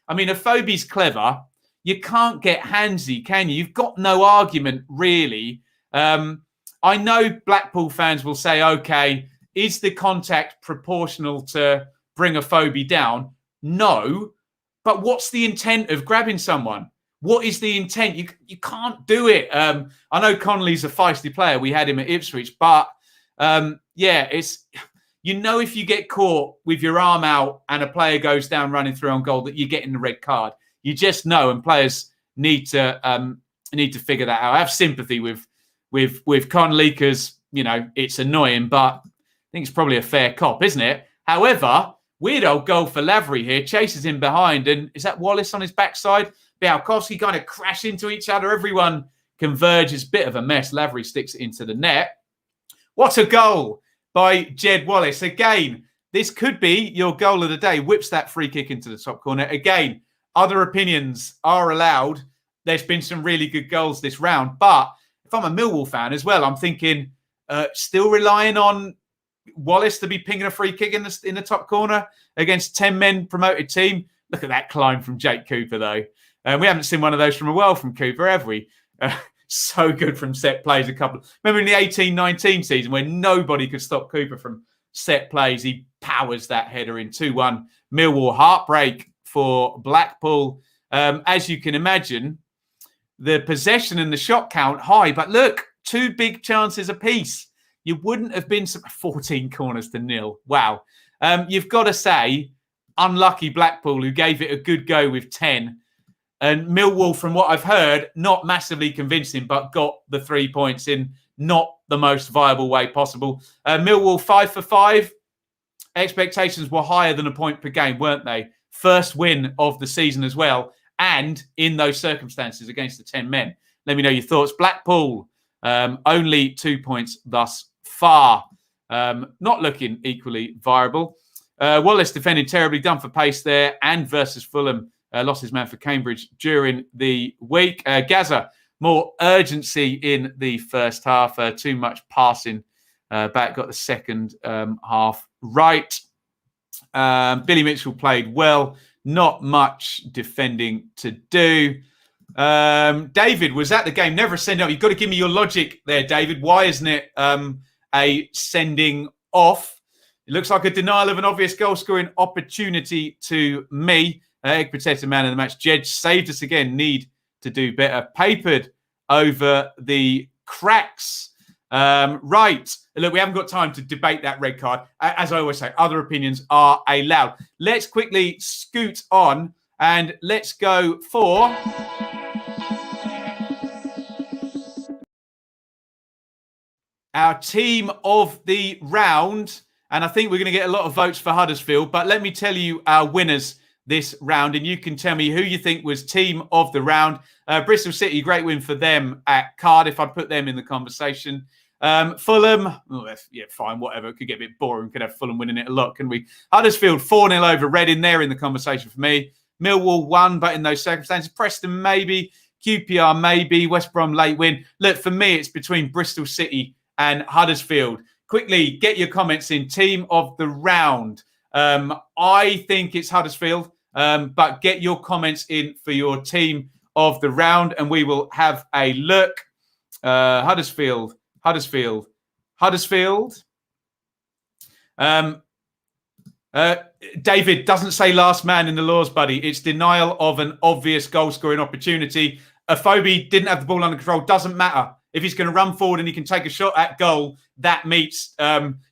Afobe's clever. You can't get handsy, can you? You've got no argument, really. I know Blackpool fans will say, okay, is the contact proportional to bring a phobie down? No. But what's the intent of grabbing someone? What is the intent? You can't do it. I know Connolly's a feisty player. We had him at Ipswich. But, it's... if you get caught with your arm out and a player goes down running through on goal that you're getting the red card. You just know, and players need to figure that out. I have sympathy with Connolly because, it's annoying, but I think it's probably a fair cop, isn't it? However, weird old goal for Lavery here, chases him behind, and is that Wallace on his backside? Białkowski kind of crash into each other. Everyone converges. Bit of a mess. Lavery sticks it into the net. What a goal by Jed Wallace. Again, this could be your goal of the day. Whips that free kick into the top corner. Again, other opinions are allowed. There's been some really good goals this round. But if I'm a Millwall fan as well, I'm thinking still relying on Wallace to be pinging a free kick in the top corner against 10-men promoted team. Look at that climb from Jake Cooper, though. We haven't seen one of those from a while from Cooper, have we? So good from set plays. Remember in the 18-19 season when nobody could stop Cooper from set plays? He powers that header in 2-1. Millwall heartbreak for Blackpool. As you can imagine, the possession and the shot count high. But look, 2 big chances apiece. You wouldn't have been 14 corners to 0. Wow. You've got to say, unlucky Blackpool, who gave it a good go with 10. And Millwall, from what I've heard, not massively convincing, but got the 3 points in not the most viable way possible. Millwall 5 for 5. Expectations were higher than a point per game, weren't they? First win of the season as well. And in those circumstances against the 10 men. Let me know your thoughts. Blackpool, only 2 points thus far. Not looking equally viable. Wallace defended terribly, done for pace there. And versus Fulham. Lost his man for Cambridge during the week. Gaza, more urgency in the first half. Too much passing back. Got the second half right. Billy Mitchell played well. Not much defending to do. David was at the game. Never a send off. You've got to give me your logic there, David. Why isn't it a sending off? It looks like a denial of an obvious goal-scoring opportunity to me. Egg protected man of the match. Jedge saved us again. Need to do better. Papered over the cracks. Right. Look, we haven't got time to debate that red card. As I always say, other opinions are allowed. Let's quickly scoot on and let's go for... our team of the round. And I think we're going to get a lot of votes for Huddersfield. But let me tell you our winners this round, and you can tell me who you think was team of the round. Bristol City, great win for them at Cardiff. I'd put them in the conversation. Fulham, fine, whatever. It could get a bit boring. Could have Fulham winning it a lot, can we? Huddersfield, 4-0 over Reading. They're in the conversation for me. Millwall won, but in those circumstances. Preston, maybe. QPR, maybe. West Brom, late win. Look, for me, it's between Bristol City and Huddersfield. Quickly, get your comments in. Team of the round. I think it's Huddersfield, but get your comments in for your team of the round and we will have a look. Huddersfield. David doesn't say last man in the laws, buddy. It's denial of an obvious goal-scoring opportunity. Afobe didn't have the ball under control. Doesn't matter. If he's going to run forward and he can take a shot at goal, that meets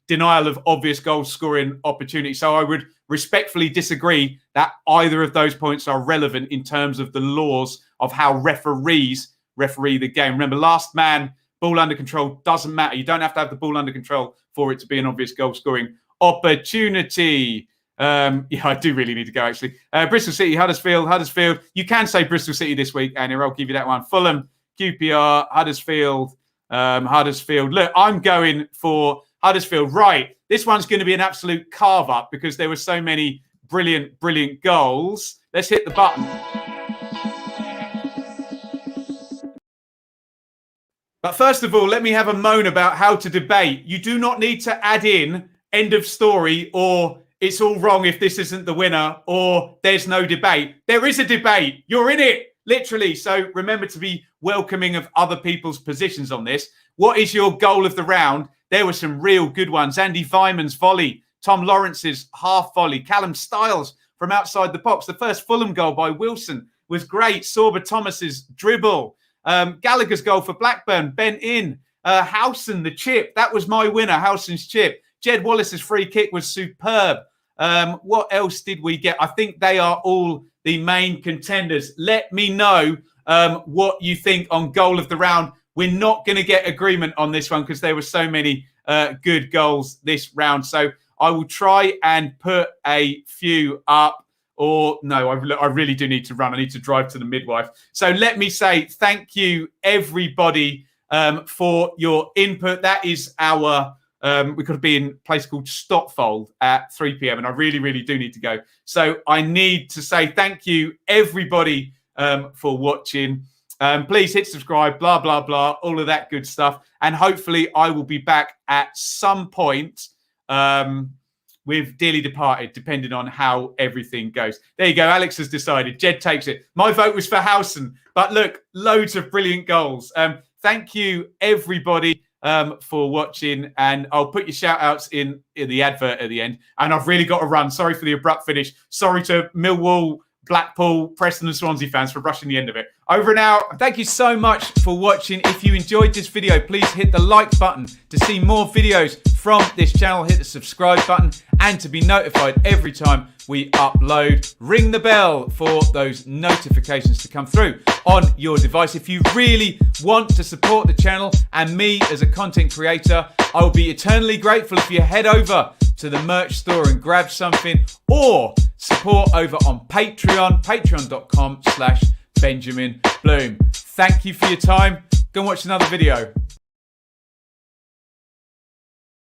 denial of obvious goal-scoring opportunity. So I would respectfully disagree that either of those points are relevant in terms of the laws of how referees referee the game. Remember, last man, ball under control, doesn't matter. You don't have to have the ball under control for it to be an obvious goal-scoring opportunity. I do really need to go, actually. Bristol City, Huddersfield. You can say Bristol City this week, and I'll give you that one. Fulham, QPR, Huddersfield. Look, I'm going for Huddersfield. Right, this one's going to be an absolute carve-up because there were so many brilliant goals. Let's hit the button. But first of all, let me have a moan about how to debate. You do not need to add in end of story or it's all wrong if this isn't the winner or there's no debate. There is a debate. You're in it, literally. So remember to be welcoming of other people's positions on this. What is your goal of the round? there were some real good ones. Andy Vyman's volley, Tom Lawrence's half volley, Callum Stiles from outside the box. The first Fulham goal by Wilson was great. Sorba Thomas's dribble. Gallagher's goal for Blackburn, bent in. Howson, the chip. That was my winner, Howson's chip. Jed Wallace's free kick was superb. What else did we get? I think they are all the main contenders. Let me know what you think on goal of the round. We're not going to get agreement on this one because there were so many good goals this round. So I will try and put a few up. Or no, I really do need to run. I need to drive to the midwife. So let me say thank you, everybody, for your input. That is our... we could be in a place called Stopfold at 3 p.m. and I really, really do need to go. So I need to say thank you, everybody, for watching. Please hit subscribe, blah, blah, blah, all of that good stuff. And hopefully I will be back at some point with Dearly Departed, depending on how everything goes. There you go. Alex has decided. Jed takes it. My vote was for Howson. But look, loads of brilliant goals. Thank you, everybody, for watching. And I'll put your shout-outs in the advert at the end. And I've really got to run. Sorry for the abrupt finish. Sorry to Millwall, Blackpool, Preston and Swansea fans for rushing the end of it. Over and out. Thank you so much for watching. If you enjoyed this video, please hit the like button to see more videos from this channel. Hit the subscribe button and to be notified every time we upload. Ring the bell for those notifications to come through on your device. If you really want to support the channel and me as a content creator, I will be eternally grateful if you head over to the merch store and grab something, or support over on Patreon, patreon.com/Benjamin Bloom. Thank you for your time. Go and watch another video.